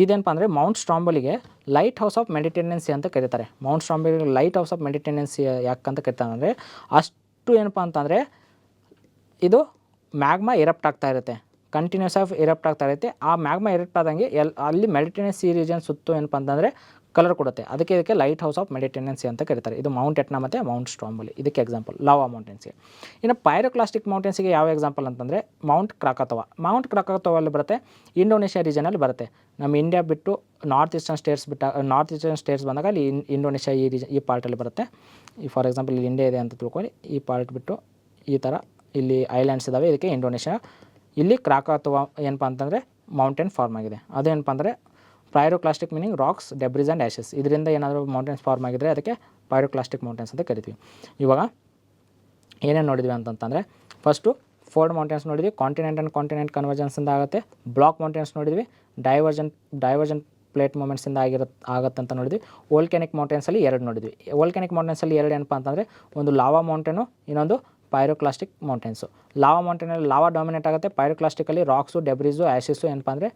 ಇದೇನಪ್ಪ ಅಂದರೆ ಮೌಂಟ್ ಸ್ಟ್ರಾಂಬೋಲಿಗೆ light house of Mediterranean sea ಅಂತ ಕರೀತಾರೆ. ಮೌಂಟ್ ಸ್ಟ್ರಾಂಬೋಲಿಗೆ light house of Mediterranean sea ಯಾಕಂತ ಕರೀತಾರೆ ಅಂದರೆ ಅಷ್ಟು ಏನಪ್ಪ ಅಂತಂದರೆ ಇದು ಮ್ಯಾಗ್ಮಾ ಎರಪ್ಟ್ ಆಗ್ತಾ ಇರುತ್ತೆ, ಕಂಟಿನ್ಯೂಸ್ ಆಫ್ ಎರಪ್ಟ್ ಆಗ್ತಾ ಇರುತ್ತೆ. ಆ ಮ್ಯಾಗ್ಮಾ ಎರಪ್ಟ್ ಆದಂಗೆ ಅಲ್ಲಿ ಮೆಡಿಟೇರಿಯನ್ ಸಿ ರೀಜನ್ ಸುತ್ತು ಏನಪ್ಪ ಅಂತಂದರೆ ಕಲರ್ ಕೊಡುತ್ತೆ. ಇದಕ್ಕೆ light house of Mediterranean sea ಅಂತ ಕರೀತಾರೆ. ಇದು ಮೌಂಟ್ ಎಟ್ನಾ ಮತ್ತು ಮೌಂಟ್ ಸ್ಟ್ರಾಂಬೋಲಿ, ಇದಕ್ಕೆ ಎಕ್ಸಾಂಪಲ್ ಲಾವಾ ಮೌಂಟೇನ್ಸ್ಗೆ. ಇನ್ನು ಪೈರೋಕ್ಲಾಸ್ಟಿಕ್ ಮೌಂಟೇನ್ಸ್ಗೆ ಯಾವ ಎಕ್ಸಾಂಪಲ್ ಅಂತಂದರೆ ಮೌಂಟ್ ಕ್ರಾಕಾತೋವಾ. ಮೌಂಟ್ ಕ್ರಾಕಾತೋವಲ್ಲಿ ಬರುತ್ತೆ, ಇಂಡೋನೇಷ್ಯಾ ರೀಜನಲ್ಲಿ ಬರುತ್ತೆ. ನಮ್ಮ ಇಂಡಿಯಾ ಬಿಟ್ಟು ನಾರ್ತ್ ಈಸ್ಟರ್ನ್ ಸ್ಟೇಟ್ಸ್ ಬಂದಾಗ ಅಲ್ಲಿ ಇಂಡೋನೇಷ್ಯಾ ಈ ಪಾರ್ಟಲ್ಲಿ ಬರುತ್ತೆ. ಫಾರ್ ಎಕ್ಸಾಂಪಲ್ ಇಲ್ಲಿ ಇಂಡಿಯಾ ಇದೆ ಅಂತ ತಿಳ್ಕೊಳ್ಳಿ, ಈ ಪಾರ್ಟ್ ಬಿಟ್ಟು ಈ ಥರ ಇಲ್ಲಿ ಐಲ್ಯಾಂಡ್ಸ್ ಇದ್ದಾವೆ, ಇದಕ್ಕೆ ಇಂಡೋನೇಷ್ಯಾ. ಇಲ್ಲಿ ಕ್ರಾಕಾತೋವಾ ಏನಪ್ಪ ಅಂತಂದರೆ ಮೌಂಟೇನ್ ಫಾರ್ಮ್ ಆಗಿದೆ. ಅದೇನಪ್ಪ ಅಂದರೆ pyroclastic meaning rocks, debris and ashes. ಇದರಿಂದ ಏನಾದರೂ ಮೌಂಟೇನ್ಸ್ ಫಾರ್ಮ್ ಆಗಿದ್ದರೆ ಅದಕ್ಕೆ ಪೈರೋಕ್ಲಾಸ್ಟಿಕ್ ಮೌಂಟೇನ್ಸ್ ಅಂತ ಕರಿತೀವಿ. ಇವಾಗ ಏನೇನು ನೋಡಿದ್ವಿ ಅಂತಂತಂದರೆ ಫಸ್ಟು ಫೋಲ್ಡ್ ಮೌಂಟೇನ್ಸ್ ನೋಡಿದ್ವಿ, ಕಾಂಟಿನೆಂಟ್ ಆ್ಯಂಡ್ ಕಾಂಟಿನೆಂಟ್ ಕನ್ವರ್ಜೆನ್ಸಿಂದ ಆಗುತ್ತೆ. ಬ್ಲಾಕ್ ಮೌಂಟೇನ್ಸ್ ನೋಡಿದ್ವಿ, ಡೈವರ್ಜೆಂಟ್ ಪ್ಲೇಟ್ ಮೂಮೆಂಟ್ಸಿಂದ ಆಗುತ್ತೆ ಅಂತ ನೋಡಿದ್ವಿ. ವೋಲ್ಕ್ಯಾನಿಕ್ ಮೌಂಟೇನ್ಸಲ್ಲಿ ಎರಡು ನೋಡಿದ್ವಿ. ವೋಲ್ಕ್ಯಾನಿಕ್ ಮೌಂಟೇನ್ಸಲ್ಲಿ ಎರಡು ಏನಪ್ಪ ಅಂತಂದರೆ ಒಂದು ಲಾವಾ ಮೌಂಟೇನು, ಇನ್ನೊಂದು ಪೈರೋಕ್ಲಾಸ್ಟಿಕ್ ಮೌಂಟೇನ್ಸು. ಲಾವಾ ಮೌಂಟೇನಲ್ಲಿ ಲಾವಾ ಡಾಮಿನೇಟ್ ಆಗುತ್ತೆ, ಪೈರೋಕ್ಲಾಸ್ಟಿಕಲ್ಲಿ ರಾಕ್ಸು, ಡೆಬ್ರಿಸು, ಆ್ಯಶಸ್ಸು ಏನಪ್ಪ ಅಂದರೆ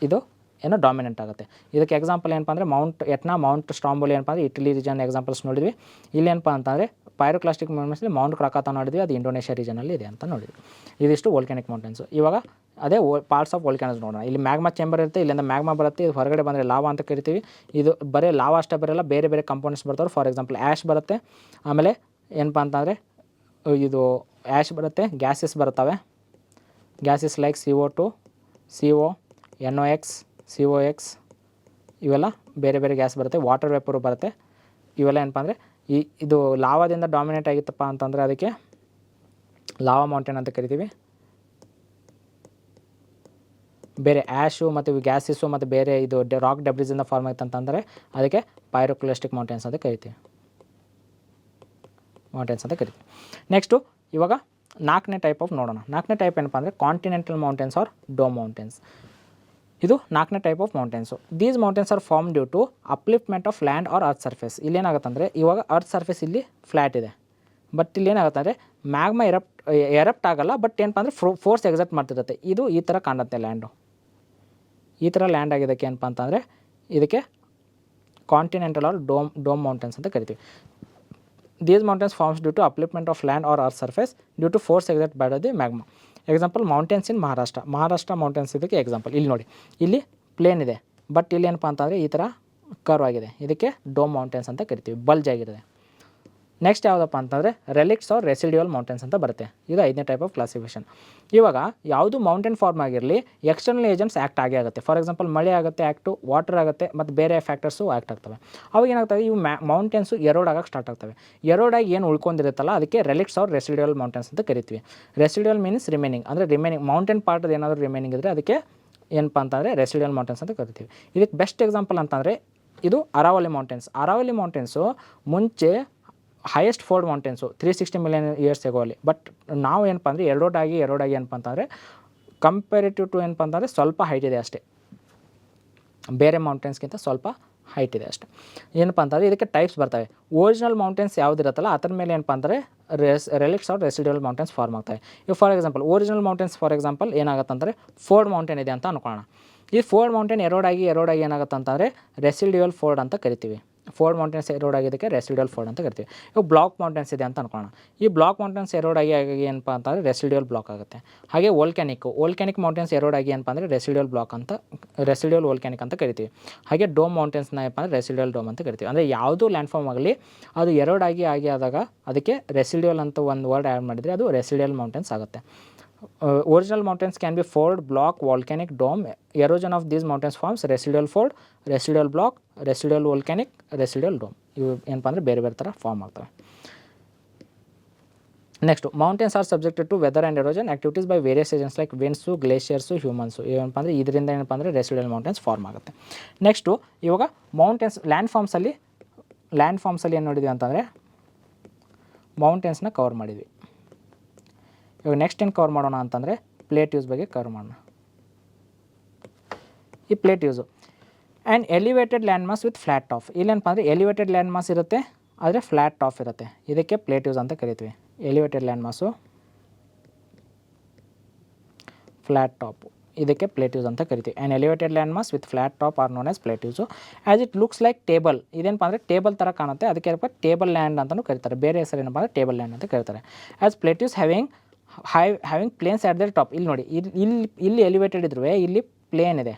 ಇದು ಏನೋ ಡಾಮಿನೆಂಟ್ ಆಗುತ್ತೆ. ಇದಕ್ಕೆ ಎಕ್ಸಾಂಪಲ್ ಏನಪ್ಪ ಅಂದರೆ ಮೌಂಟ್ ಎಟ್ನಾ, ಮೌಂಟ್ ಸ್ಟ್ರಾಂಬೋಲಿ ಏನಪ್ಪ ಅಂದರೆ ಇಟಲಿ ರೀಜನ್ ಎಕ್ಸಾಂಪಲ್ಸ್ ನೋಡಿದ್ವಿ. ಇಲ್ಲೇನಪ್ಪ ಅಂತಂದರೆ ಪೈರೋಕ್ಲಾಸ್ಟಿಕ್ ಮೌಂಟೇನ್ಸಲ್ಲಿ ಮೌಂಟ್ ಕ್ರಾಕಾತೋ ನೋಡಿದ್ವಿ, ಅದು ಇಂಡೋನೇಷ್ಯಾ ರೀಜನಲ್ಲಿ ಇದೆ ಅಂತ ನೋಡಿದ್ವಿ. ಇದಿಷ್ಟು ವೋಲ್ಕ್ಯಾನಿಕ್ ಮೌಂಟೇನ್ಸು. ಇವಾಗ ಅದೇ ಪಾರ್ಟ್ಸ್ ಆಫ್ ವೋಲ್ಕ್ಯಾನೋಸ್ ನೋಡೋಣ. ಇಲ್ಲಿ ಮ್ಯಾಗ್ಮಾ ಚೇಂಬರ್ ಇರುತ್ತೆ, ಇಲ್ಲಿಂದ ಮ್ಯಾಗ್ಮಾ ಬರುತ್ತೆ, ಇದು ಹೊರಗಡೆ ಬಂದರೆ ಲಾವಾ ಅಂತ ಕರಿತೀವಿ. ಇದು ಬರೀ ಲಾವಾ ಅಷ್ಟೇ ಬರೋಲ್ಲ, ಬೇರೆ ಬೇರೆ ಕಂಪೋನೆಂಟ್ಸ್ ಬರ್ತಾವೆ. ಫಾರ್ ಎಕ್ಸಾಂಪಲ್ ಆ್ಯಶ್ ಬರುತ್ತೆ, ಆಮೇಲೆ ಏನಪ್ಪ ಅಂತಂದರೆ ಇದು ಆ್ಯಶ್ ಬರುತ್ತೆ, ಗ್ಯಾಸಸ್ ಬರ್ತವೆ. Gases like CO2, CO, NOx, COX, ಇವೆಲ್ಲ ಬೇರೆ ಬೇರೆ ಗ್ಯಾಸ್ ಬರುತ್ತೆ. ವಾಟರ್ ವೇಪರು ಬರುತ್ತೆ. ಇವೆಲ್ಲ ಏನಪ್ಪ ಅಂದರೆ ಇದು ಲಾವಾದಿಂದ ಡಾಮಿನೇಟ್ ಆಗಿತ್ತಪ್ಪ ಅಂತಂದರೆ ಅದಕ್ಕೆ ಲಾವಾ ಮೌಂಟೇನ್ ಅಂತ ಕರಿತೀವಿ. ಬೇರೆ ಆ್ಯಶು ಮತ್ತು ಗ್ಯಾಸಸ್ಸು ಮತ್ತು ಬೇರೆ ಇದು ರಾಕ್ ಡೆಬ್ರಿಸಿಂದ ಫಾರ್ಮ್ ಆಯ್ತು ಅಂತಂದರೆ ಅದಕ್ಕೆ ಪೈರೋಕ್ಲಾಸ್ಟಿಕ್ ಮೌಂಟೇನ್ಸ್ ಅಂತ ಕರಿತೀವಿ. ನೆಕ್ಸ್ಟು ಇವಾಗ ನಾಲ್ಕನೇ ಟೈಪ್ ಆಫ್ ನೋಡೋಣ. ನಾಲ್ಕನೇ ಟೈಪ್ ಏನಪ್ಪ ಅಂದರೆ continental mountains or dome mountains. ಇದು ನಾಲ್ಕನೇ type of mountains. These mountains are form due to upliftment of land or earth surface. ಇಲ್ಲೇನಾಗುತ್ತೆ ಅಂದರೆ ಇವಾಗ ಅರ್ತ್ ಸರ್ಫೇಸ್ ಇಲ್ಲಿ ಫ್ಲ್ಯಾಟ್ ಇದೆ, ಬಟ್ ಇಲ್ಲಿ ಏನಾಗುತ್ತೆ ಅಂದರೆ ಮ್ಯಾಗ್ಮಾ ಎರಪ್ಟ್ ಆಗಲ್ಲ, ಬಟ್ ಏನಪ್ಪ ಅಂದರೆ ಫೋರ್ಸ್ ಎಕ್ಸರ್ಟ್ ಮಾಡ್ತಿರುತ್ತೆ. ಇದು ಈ ಥರ ಕಾಣುತ್ತೆ ಲ್ಯಾಂಡು, ಈ ಥರ ಲ್ಯಾಂಡ್ ಆಗಿದ್ದಕ್ಕೆ ಏನಪ್ಪ ಅಂತಂದರೆ ಇದಕ್ಕೆ ಕಾಂಟಿನೆಂಟಲ್ ಆರ್ ಡೋಮ್ ಮೌಂಟೇನ್ಸ್ ಅಂತ ಕರಿತೀವಿ. These mountains forms due to upliftment of land or earth surface due to force exert by the magma. Example mountains in Maharashtra mountains ಇದಕ್ಕೆ ಎಕ್ಸಾಂಪಲ್. ಇಲ್ಲಿ ನೋಡಿ, ಇಲ್ಲಿ ಪ್ಲೇನ್ ಇದೆ, ಬಟ್ ಇಲ್ಲಿ ಏನಪ್ಪ ಅಂತಂದರೆ ಈ ಥರ ಕರ್ವ್ ಆಗಿದೆ, ಇದಕ್ಕೆ ಡೋಮ್ ಮೌಂಟೇನ್ಸ್ ಅಂತ ಕರಿತೀವಿ, ಬಲ್ಜ್ ಆಗಿದೆ. ನೆಕ್ಸ್ಟ್ ಯಾವುದಪ್ಪ ಅಂತಂದರೆ ರೆಲಿಕ್ಸ್ ಆರ್ ರೆಸಿಡ್ಯೂಯಲ್ ಮೌಂಟೇನ್ಸ್ ಅಂತ ಬರುತ್ತೆ. ಇದು 5ನೇ ಟೈಪ್ ಆಫ್ ಕ್ಲಾಸಿಫಿಕೇಷನ್. ಇವಾಗ ಯಾವುದು ಮೌಂಟೇನ್ ಫಾರ್ಮ್ ಆಗಿರಲಿ ಎಕ್ಸ್ಟರ್ನಲ್ ಏಜೆಂಟ್ಸ್ ಆ್ಯಕ್ಟ್ ಆಗೇ ಆಗುತ್ತೆ. ಫಾರ್ ಎಕ್ಸಾಂಪಲ್ ಮಳೆ ಆಗುತ್ತೆ ಆ್ಯಕ್ಟು, ವಾಟರ್ ಆಗುತ್ತೆ, ಮತ್ತು ಬೇರೆ ಫ್ಯಾಕ್ಟರ್ಸು ಆ್ಯಕ್ಟ್ ಆಗ್ತವೆ. ಅವಾಗ ಏನಾಗ್ತವೆ, ಇವು ಮೌಂಟೇನ್ಸು ಎರೋಡ್ ಆಗಕ್ಕೆ ಸ್ಟಾರ್ಟ್ ಆಗ್ತವೆ. ಎರೋಡಾಗಿ ಏನು ಉಳ್ಕೊಂಡಿರುತ್ತಲ್ಲ ಅದಕ್ಕೆ ರೆಲಿಕ್ಸ್ ಆರ್ ರೆಸಿಡ್ಯೂಯಲ್ ಮೌಂಟೇನ್ಸ್ ಅಂತ ಕರಿತೀವಿ. ರೆಸಿಡ್ಯೂಯಲ್ ಮೀನ್ಸ್ ರಿಮೈನಿಂಗ್, ಅಂದರೆ ರಿಮೈನಿಂಗ್ ಮೌಂಟೇನ್ ಪಾರ್ಟ್ ಏನಾದರೂ ರಿಮೈನಿಂಗ್ ಇದ್ದರೆ ಅದಕ್ಕೆ ಏನಪ್ಪ ಅಂತಂದರೆ ರೆಸಿಡ್ಯೂಯಲ್ ಮೌಂಟೇನ್ಸ್ ಅಂತ ಕರಿತೀವಿ. ಇದಕ್ಕೆ ಬೆಸ್ಟ್ ಎಕ್ಸಾಂಪಲ್ ಅಂತಂದರೆ ಇದು ಅರಾವಲಿ ಮೌಂಟೇನ್ಸ್. ಅರಾವಲಿ ಮೌಂಟೇನ್ಸು ಮುಂಚೆ highest fold mountains 360 million years ಅಲ್ಲಿ. ಬಟ್ ನಾವು ಏನಪ್ಪ ಅಂದರೆ ಎರೋಡಾಗಿ ಏನಪ್ಪ ಅಂತಂದರೆ ಕಂಪೇರಿಟಿವ್ ಟು ಏನಪ್ಪ ಅಂತಂದರೆ ಸ್ವಲ್ಪ ಹೈಟ್ ಇದೆ ಅಷ್ಟೇ, ಬೇರೆ ಮೌಂಟೇನ್ಸ್ಗಿಂತ ಸ್ವಲ್ಪ ಹೈಟ್ ಇದೆ ಅಷ್ಟೇ. ಏನಪ್ಪ ಅಂತಂದರೆ ಇದಕ್ಕೆ ಟೈಪ್ಸ್ ಬರ್ತವೆ. ಒರಿಜಿನಲ್ ಮೌಂಟೇನ್ಸ್ ಯಾವುದಿರುತ್ತಲ್ಲ ಅದ್ರ ಮೇಲೆ ಏನಪ್ಪ ಅಂದರೆ ರೆಲಿಕ್ಸ್ ಆರ್ ರೆಸಿಡ್ಯೂಯಲ್ ಮೌಂಟೇನ್ಸ್ ಫಾರ್ಮ್ ಆಗ್ತವೆ. ಈಗ for example original mountains for example ಏನಾಗುತ್ತೆ ಅಂದರೆ ಫೋರ್ಡ್ ಮೌಂಟೇನ್ ಇದೆ ಅಂತ ಅನ್ಕೊಳ್ಳೋಣ. ಈ ಫೋರ್ಡ್ ಮೌಂಟೇನ್ ಎರೋಡಾಗಿ ಏನಾಗುತ್ತೆ ಅಂತಂದರೆ ರೆಸಿಡ್ಯೂಯಲ್ ಫೋರ್ಡ್ ಅಂತ ಕರಿತೀವಿ. ಫೋರ್ಡ್ ಮೌಂಟೇನ್ಸ್ ಎರೋಡ್ ಆಗಿದ್ದಕ್ಕೆ ರೆಸಿಡ್ಯೂಯಲ್ ಫೋರ್ಡ್ ಅಂತ ಕರಿತೀವಿ. ಇವಾಗ ಬ್ಲಾಕ್ ಮೌಂಟೇನ್ಸ್ ಇದೆ ಅಂತ ಅನ್ಕೊಳ್ಳೋಣ. ಈ ಬ್ಲಾಕ್ ಮೌಂಟೇನ್ಸ್ ಎರೋಡ್ ಆಗಿ ಏನಪ್ಪ ಅಂತಂದರೆ ರೆಸಿಡ್ಯೂಯಲ್ ಬ್ಲಾಕ್ ಆಗುತ್ತೆ. ಹಾಗೆ ವೋಲ್ಕ್ಯಾನಿಕ್ ಮೌಂಟೇನ್ಸ್ ಎರೋಡ್ ಆಗಿ ಏನಪ್ಪ ಅಂದರೆ ರೆಸಿಡ್ಯೂಯಲ್ ವೋಲ್ಕ್ಯಾನಿಕ್ ಅಂತ ಕರಿತೀವಿ. ಹಾಗೆ ಡೋಮ್ ಮೌಂಟೇನ್ಸ್ನ ಏನಪ್ಪ ಅಂದರೆ ರೆಸಿಡ್ಯೂಯಲ್ ಡೋಮ್ ಅಂತ ಕರಿತೀವಿ. ಅಂದರೆ ಯಾವುದೂ ಲ್ಯಾಂಡ್ ಫಾರ್ಮ್ ಆಗಲಿ ಅದು ಎರೋಡ್ ಆಗಿ ಆದಾಗ ಅದಕ್ಕೆ ರೆಸಿಡ್ಯೂಯಲ್ ಅಂತ ಒಂದು ವರ್ಡ್ ಆ್ಯಡ್ ಮಾಡಿದರೆ ಅದು ರೆಸಿಡ್ಯೂಯಲ್ ಮೌಂಟೇನ್ಸ್ ಆಗುತ್ತೆ. Original mountains can be fold, block, volcanic, dome. Erosion of these mountains forms residual fold, residual block, residual volcanic, residual dome. ಇವು ಏನಪ್ಪ ಅಂದರೆ ಬೇರೆ ಬೇರೆ ಥರ ಫಾರ್ಮ್ ಆಗ್ತವೆ. Next mountains are subjected to weather and erosion activities by various agents like winds, glaciers, humans. ಏನಪ್ಪ ಅಂದರೆ ಇದರಿಂದ ಏನಪ್ಪ ಅಂದರೆ ರೆಸಿಡ್ಯೂಯಲ್ ಮೌಂಟೇನ್ಸ್ ಫಾರ್ಮ್ ಆಗುತ್ತೆ. ನೆಕ್ಸ್ಟು ಇವಾಗ ಮೌಂಟೇನ್ಸ್ ಲ್ಯಾಂಡ್ ಫಾರ್ಮ್ಸಲ್ಲಿ ಏನು ನೋಡಿದ್ವಿ ಅಂತಂದರೆ ಮೌಂಟೇನ್ಸ್ನ ಕವರ್ ಮಾಡಿದ್ವಿ. ಇವಾಗ ನೆಕ್ಸ್ಟ್ ಏನು ಕವರ್ ಮಾಡೋಣ ಅಂತಂದರೆ ಪ್ಲೇಟ್ಯೂಸ್ ಬಗ್ಗೆ ಕವರ್ ಮಾಡೋಣ. ಈ plateaus and elevated land mass with flat top. ಇಲ್ಲೇನಪ್ಪ ಅಂದರೆ ಎಲಿವೇಟೆಡ್ ಲ್ಯಾಂಡ್ ಮಾಸ್ ಇರುತ್ತೆ, ಆದರೆ ಫ್ಲ್ಯಾಟ್ ಟಾಪ್ ಇರುತ್ತೆ. ಇದಕ್ಕೆ ಪ್ಲೇಟ್ಯೂಸ್ ಅಂತ ಕರಿತೀವಿ. Elevated land mass, flat top, ಇದಕ್ಕೆ ಪ್ಲೇಟ್ಯೂಸ್ ಅಂತ ಕರಿತೀವಿ. And elevated land mass with flat top are known as plateaus. As it looks like table. ಇದೇನಪ್ಪ ಅಂದರೆ ಟೇಬಲ್ ಥರ ಕಾಣುತ್ತೆ, ಅದಕ್ಕೆ ಏನಪ್ಪ ಟೇಬಲ್ ಲ್ಯಾಂಡ್ ಅಂತಲೂ ಕರೀತಾರೆ. ಬೇರೆ ಹೆಸರು ಏನಪ್ಪ ಅಂದರೆ ಟೇಬಲ್ ಲ್ಯಾಂಡ್ ಅಂತ ಕರೀತಾರೆ. As plateaus having plains at their top. ಇಲ್ಲಿ ನೋಡಿ, ಇಲ್ಲಿ ಎಲಿವೇಟೆಡ್ ಇದ್ರೂ ಇಲ್ಲಿ ಪ್ಲೇನ್ ಇದೆ.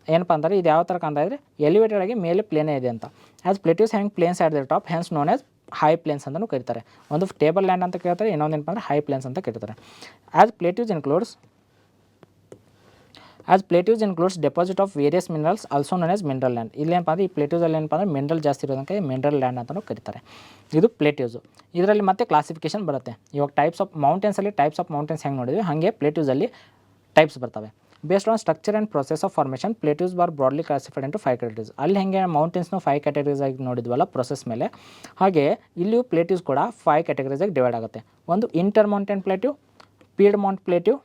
ಏನಪ್ಪ ಅಂದರೆ ಇದು ಯಾವ ಥರ ಕಾಣ್ತಾ ಇದ್ದರೆ ಎಲಿವೇಟೆಡ್ ಆಗಿ ಮೇಲೆ ಪ್ಲೇನೇ ಇದೆ ಅಂತ. As plateaus having plains at their top hence known as high plains ಅಂತಲೂ ಕರೀತಾರೆ. ಒಂದು ಟೇಬಲ್ ಲ್ಯಾಂಡ್ ಅಂತ ಕರೀತಾರೆ, ಇನ್ನೊಂದು ಏನಪ್ಪ ಅಂದರೆ ಹೈ ಪ್ಲೇನ್ಸ್ ಅಂತ ಕರೀತಾರೆ. As plateaus includes deposit of various minerals also known as mineral land. ಇಲ್ಲೇನಪ್ಪ ಅಂದರೆ ಈ ಪ್ಲೇಟ್ಯೂಸಲ್ಲಿ ಏನಪ್ಪ ಅಂದರೆ ಮಿನರಲ್ ಜಾಸ್ತಿ ಇರೋದಕ್ಕೆ ಮಿನರಲ್ ಲ್ಯಾಂಡ್ ಅಂತಲೂ ಕರೀತಾರೆ. ಇದು ಪ್ಲೇಟ್ಯೂಸು. ಇದರಲ್ಲಿ ಮತ್ತೆ ಕ್ಲಾಸಿಫಿಕೇಷನ್ ಬರುತ್ತೆ. ಇವಾಗ ಟೈಪ್ಸ್ ಆಫ್ ಮೌಂಟೇನ್ಸ್ ಹೆಂಗೆ ನೋಡಿದ್ವಿ ಹಾಗೆ ಪ್ಲೇಟ್ಯೂಸಲ್ಲಿ ಟೈಪ್ಸ್ ಬರ್ತವೆ. Based on structure and process of formation plateaus are broadly classified into 5 categories. ಅಲ್ಲಿ ಹೆಂಗೆ ಮೌಂಟೇನ್ಸ್ನು 5 ಕ್ಯಾಟಗರೀಸ್ ಆಗಿ ನೋಡಿದ್ವಲ್ಲ ಪ್ರೊಸೆಸ್ ಮೇಲೆ, ಹಾಗೆ ಇಲ್ಲಿಯೂ ಪ್ಲೇಟ್ಯೂಸ್ ಕೂಡ 5 ಕ್ಯಾಟಗರೀಸ್ ಆಗಿ ಡಿವೈಡ್ ಆಗುತ್ತೆ. ಒಂದು inter mountain plateau, piedmont plateau,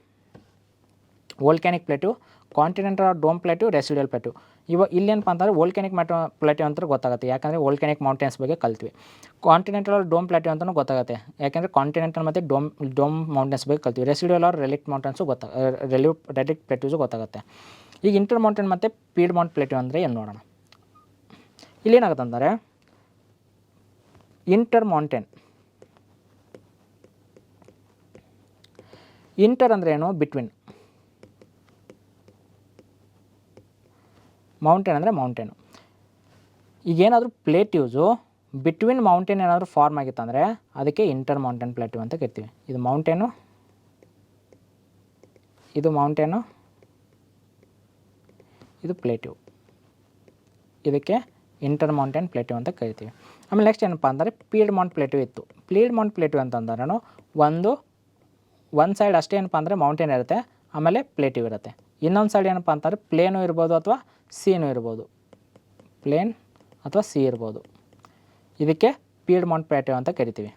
volcanic plateau, continental or dome plateau, residual plateau. ಇವಾಗ ಇಲ್ಲೇನಪ್ಪ ಅಂತಂದರೆ ವೋಲ್ಕ್ಯಾನಿಕ್ ಪ್ಲೇಟ್ಯೂ ಅಂತ ಗೊತ್ತಾಗುತ್ತೆ, ಯಾಕಂದರೆ ವೋಲ್ಕ್ಯಾನಿಕ್ ಮೌಂಟೇನ್ಸ್ ಬಗ್ಗೆ ಕಲ್ತ್ವಿ. ಕಾಂಟಿನೆಂಟಲ್ ಆರ್ ಡೋಮ್ ಪ್ಲೇಟ್ಯೂ ಅಂತಲೂ ಗೊತ್ತಾಗುತ್ತೆ, ಯಾಕೆಂದರೆ ಕಾಂಟಿನೆಂಟಲ್ ಮತ್ತು ಡೋಮ್ ಮೌಂಟೇನ್ಸ್ ಬಗ್ಗೆ ಕಲ್ತ್ವಿ. ರೆಸಿಡ್ಯೂಯಲ್ ಆರ್ ರೆಲಿಕ್ಟ್ ಮೌಂಟೇನ್ಸು ರೆಲಿಕ್ಟ್ ಪ್ಲೇಟ್ಯೂಸು ಗೊತ್ತಾಗುತ್ತೆ. ಈಗ ಇಂಟರ್ ಮೌಂಟೇನ್ ಮತ್ತು ಪೀಡ್ಮಾಂಟ್ ಪ್ಲೇಟ್ಯೂ ಅಂದರೆ ಏನು ನೋಡೋಣ. ಇಲ್ಲೇನಾಗುತ್ತೆ ಅಂದರೆ ಇಂಟರ್ ಅಂದರೆ ಏನು, ಬಿಟ್ವೀನ್. ಮೌಂಟೇನ್ ಅಂದರೆ ಮೌಂಟೇನು. ಈಗೇನಾದರೂ ಪ್ಲೇಟ್ಯೂಸು ಬಿಟ್ವೀನ್ ಮೌಂಟೇನ್ ಏನಾದರೂ ಫಾರ್ಮ್ ಆಗಿತ್ತಂದರೆ ಅದಕ್ಕೆ ಇಂಟರ್ ಮೌಂಟೇನ್ ಪ್ಲೇಟ್ಯೂ ಅಂತ ಕರಿತೀವಿ. ಇದು ಮೌಂಟೇನು, ಇದು ಪ್ಲೇಟ್ಯೂ, ಇದಕ್ಕೆ ಇಂಟರ್ ಮೌಂಟೇನ್ ಪ್ಲೇಟ್ಯೂ ಅಂತ ಕರಿತೀವಿ. ಆಮೇಲೆ ನೆಕ್ಸ್ಟ್ ಏನಪ್ಪ ಅಂದರೆ ಪೀಡ್ಮಾಂಟ್ ಪ್ಲೇಟ್ಯೂ ಇತ್ತು. ಪೀಡ್ಮಾಂಟ್ ಪ್ಲೇಟ್ಯೂ ಅಂತಂದ್ರೆ ಒಂದು ಸೈಡ್ ಅಷ್ಟೇ ಏನಪ್ಪ ಅಂದರೆ ಮೌಂಟೇನ್ ಇರುತ್ತೆ, ಆಮೇಲೆ ಪ್ಲೇಟ್ಯೂ ಇರುತ್ತೆ. ಇನ್ನೊಂದು ಸೈಡ್ ಏನಪ್ಪ ಅಂತಂದರೆ ಪ್ಲೇನು ಇರ್ಬೋದು ಅಥವಾ ಸೀನೂ ಇರ್ಬೋದು, ಪ್ಲೇನ್ ಅಥವಾ ಸಿ ಇರ್ಬೋದು. ಇದಕ್ಕೆ ಪೀಡ್ಮಾಂಟ್ ಪ್ಲೇಟ್ಯೂ ಅಂತ ಕರಿತೀವಿ.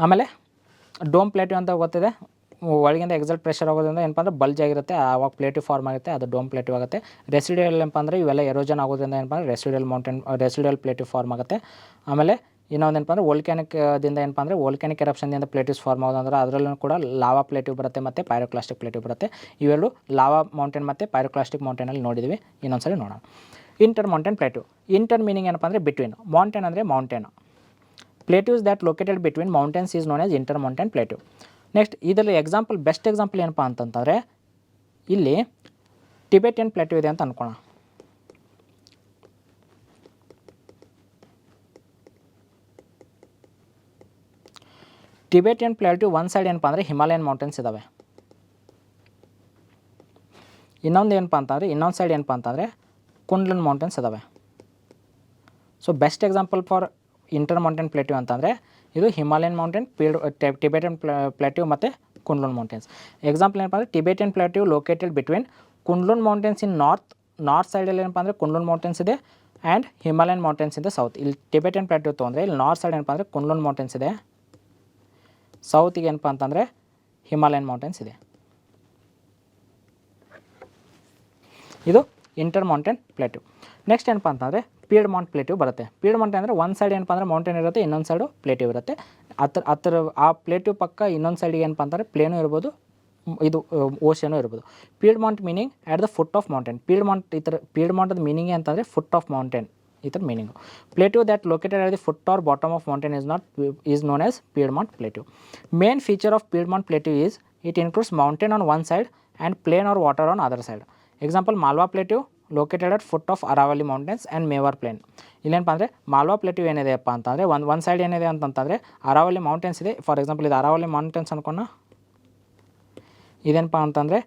ಆಮೇಲೆ ಡೋಮ್ ಪ್ಲೇಟ್ಯೂ ಅಂತ ಗೊತ್ತಿದೆ, ಒಳಗಿಂದ ಎಕ್ಸಲ್ಟ್ ಪ್ರೆಷರ್ ಆಗೋದ್ರಿಂದ ಏನಪ್ಪ ಅಂದರೆ ಬಲ್ಜ್ ಆಗಿರುತ್ತೆ, ಆವಾಗ ಪ್ಲೇಟಿವ್ ಫಾರ್ಮ್ ಆಗುತ್ತೆ, ಅದು ಡೋಮ್ ಪ್ಲೇಟಿವ್ ಆಗುತ್ತೆ. ರೆಸಿಡಿಯಲ್ ಏನಪ್ಪ ಅಂದರೆ ಇವೆಲ್ಲ ಎರೋಜನ್ ಆಗೋದ್ರಿಂದ ಏನಪ್ಪ ಅಂದರೆ ರೆಸಿಡಿಯಲ್ ಪ್ಲೇಟಿವ್ ಫಾರ್ಮ್ ಆಗುತ್ತೆ. ಆಮೇಲೆ ಇನ್ನೊಂದು ಏನಪ್ಪ ಅಂದರೆ ವೋಲ್ಕ್ಯಾನಿಕ್ದಿಂದ ಏನಪ್ಪ ಅಂದರೆ ವೋಲ್ಕ್ಯಾನಿಕ್ ಎರಪ್ಷನ್ದಿಂದ ಪ್ಲೇಟಿವ್ಸ್ ಫಾರ್ಮ್ ಆಗೋದಂದ್ರೆ ಅದರಲ್ಲೂ ಕೂಡ ಲಾವಾ ಪ್ಲೇಟಿವ್ ಬರುತ್ತೆ ಮತ್ತು ಪೈರೋಕ್ಲಾಸ್ಟಿಕ್ ಪ್ಲೇಟಿವ್ ಬರುತ್ತೆ. ಇವೆರಡು ಲಾವಾ ಮೌಂಟೇನ್ ಮತ್ತು ಪೈರೋಕ್ಲಾಸ್ಟಿಕ್ ಮೌಂಟೇನಲ್ಲಿ ನೋಡಿದ್ವಿ. ಇನ್ನೊಂದ್ಸರಿ ನೋಡೋಣ. Inter mountain plateau. Inter meaning ಏನಪ್ಪ ಅಂದರೆ ಬಿಟ್ವೀನ್. ಮೌಂಟೇನ್ ಅಂದರೆ mountain. Plateaus that located between mountains is known as inter mountain plateau. Next ಇದರಲ್ಲಿ ಎಕ್ಸಾಂಪಲ್, ಬೆಸ್ಟ್ ಎಕ್ಸಾಂಪಲ್ ಏನಪ್ಪ ಅಂತಂತಂದರೆ ಇಲ್ಲಿ ಟಿಬೆಟಿಯನ್ ಪ್ಲೇಟಿವ್ ಇದೆ ಅಂತ ಅನ್ಕೋಣ. ಟಿಬೆಟಿಯನ್ ಪ್ಲೇಟಿವ್ ಒಂದು ಸೈಡ್ ಏನಪ್ಪ ಅಂದರೆ ಹಿಮಾಲಯನ್ ಮೌಂಟೇನ್ಸ್ ಇದ್ದಾವೆ. ಇನ್ನೊಂದು ಏನಪ್ಪ ಅಂತಂದರೆ ಇನ್ನೊಂದು ಸೈಡ್ ಏನಪ್ಪ ಅಂತಂದರೆ ಕುಂಡ್ಲನ್ ಮೌಂಟೇನ್ಸ್ ಇದ್ದಾವೆ. So best example for inter mountain plateau ಅಂತಂದರೆ ಇದು ಹಿಮಾಲಯನ್ ಮೌಂಟೇನ್, ಟಿಬೆಟಿಯನ್ ಪ್ಲೇಟಿವ್ ಮತ್ತು ಕುಂಡ್ಲುನ್ ಮೌಂಟೇನ್ಸ್. ಎಕ್ಸಾಂಪಲ್ ಏನಪ್ಪ ಅಂದರೆ ಟಿಬೆಟಿಯನ್ ಪ್ಲೇಟಿವ್ ಲೊಕೇಟೆಡ್ ಬಿಟ್ವೀನ್ ಕುಂಡ್ಲುನ್ ಮೌಂಟೇನ್ಸ್ ಇನ್ ನಾರ್ತ್ ಸೈಡಲ್ಲಿ ಏನಪ್ಪ ಅಂದರೆ ಕುಂಡ್ಲುನ್ ಮೌಂಟೇನ್ಸ್ ಇದೆ ಆ್ಯಂಡ್ ಹಿಮಾಲಯನ್ ಮೌಂಟೇನ್ಸ್ ಇದೆ ಸೌತ್. ಇಲ್ಲಿ ಟಿಬೆಟಿಯನ್ ಪ್ಲೇಟಿವ್ ತೊಗೊಂಡ್ರೆ ಇಲ್ಲಿ ನಾರ್ತ್ ಸೈಡ್ ಏನಪ್ಪ ಅಂದರೆ ಕುಂಡ್ಲುನ್ ಮೌಂಟೇನ್ಸ್ ಇದೆ, ಸೌತಿಗೆ ಏನಪ್ಪ ಅಂತಂದರೆ ಹಿಮಾಲಯನ್ ಮೌಂಟೇನ್ಸ್ ಇದೆ. ಇದು ಇಂಟರ್ ಮೌಂಟೇನ್ ಪ್ಲೇಟಿವ್. ನೆಕ್ಸ್ಟ್ ಏನಪ್ಪ ಅಂತಂದರೆ ಪಿಯಡ್ಮಾಂಟ್ ಪ್ಲೇಟಿವ್ ಬರುತ್ತೆ. ಪಿಯಡ್ಮಾಂಟ್ ಅಂದರೆ ಒಂದು ಸೈಡ್ ಏನಪ್ಪ ಅಂದರೆ ಮೌಂಟೇನ್ ಇರುತ್ತೆ, ಇನ್ನೊಂದು ಸೈಡು ಪ್ಲೇಟಿವ್ ಇರುತ್ತೆ. ಆ ಪ್ಲೇಟಿವ್ ಪಕ್ಕ ಇನ್ನೊಂದು ಸೈಡಿಗೆ ಏನಪ್ಪ ಅಂತಂದರೆ ಪ್ಲೇನು ಇರ್ಬೋದು, ಇದು ಓಷನು ಇರ್ಬೋದು. Piedmont meaning at the foot of mountain. ಪಿಯಡ್ಮಾಂಟದ ಮೀನಿಂಗ್ ಅಂತಂದರೆ ಫುಟ್ ಆಫ್ ಮೌಂಟೇನ್, ಈ ಥರ meaning. Plateau that located at the foot or bottom of mountain is known as piedmont plateau. Main feature of piedmont plateau is it includes mountain on one side and plain or water on other side. Example Malwa plateau located at foot of Aravali mountains and Mewar plain. ಇಲ್ಲೇನಪ್ಪ ಅಂದರೆ ಮಾಲ್ವಾ ಪ್ಲೇಟಿವ್ ಏನಿದೆಯಪ್ಪ ಅಂತಂದರೆ ಒಂದು side ಏನಿದೆ ಅಂತಂತಂದರೆ Aravalli mountains ಇದೆ. For example ಇದು Aravalli mountains ಅನ್ಕೋಣ, ಇದೇನಪ್ಪ ಅಂತಂದರೆ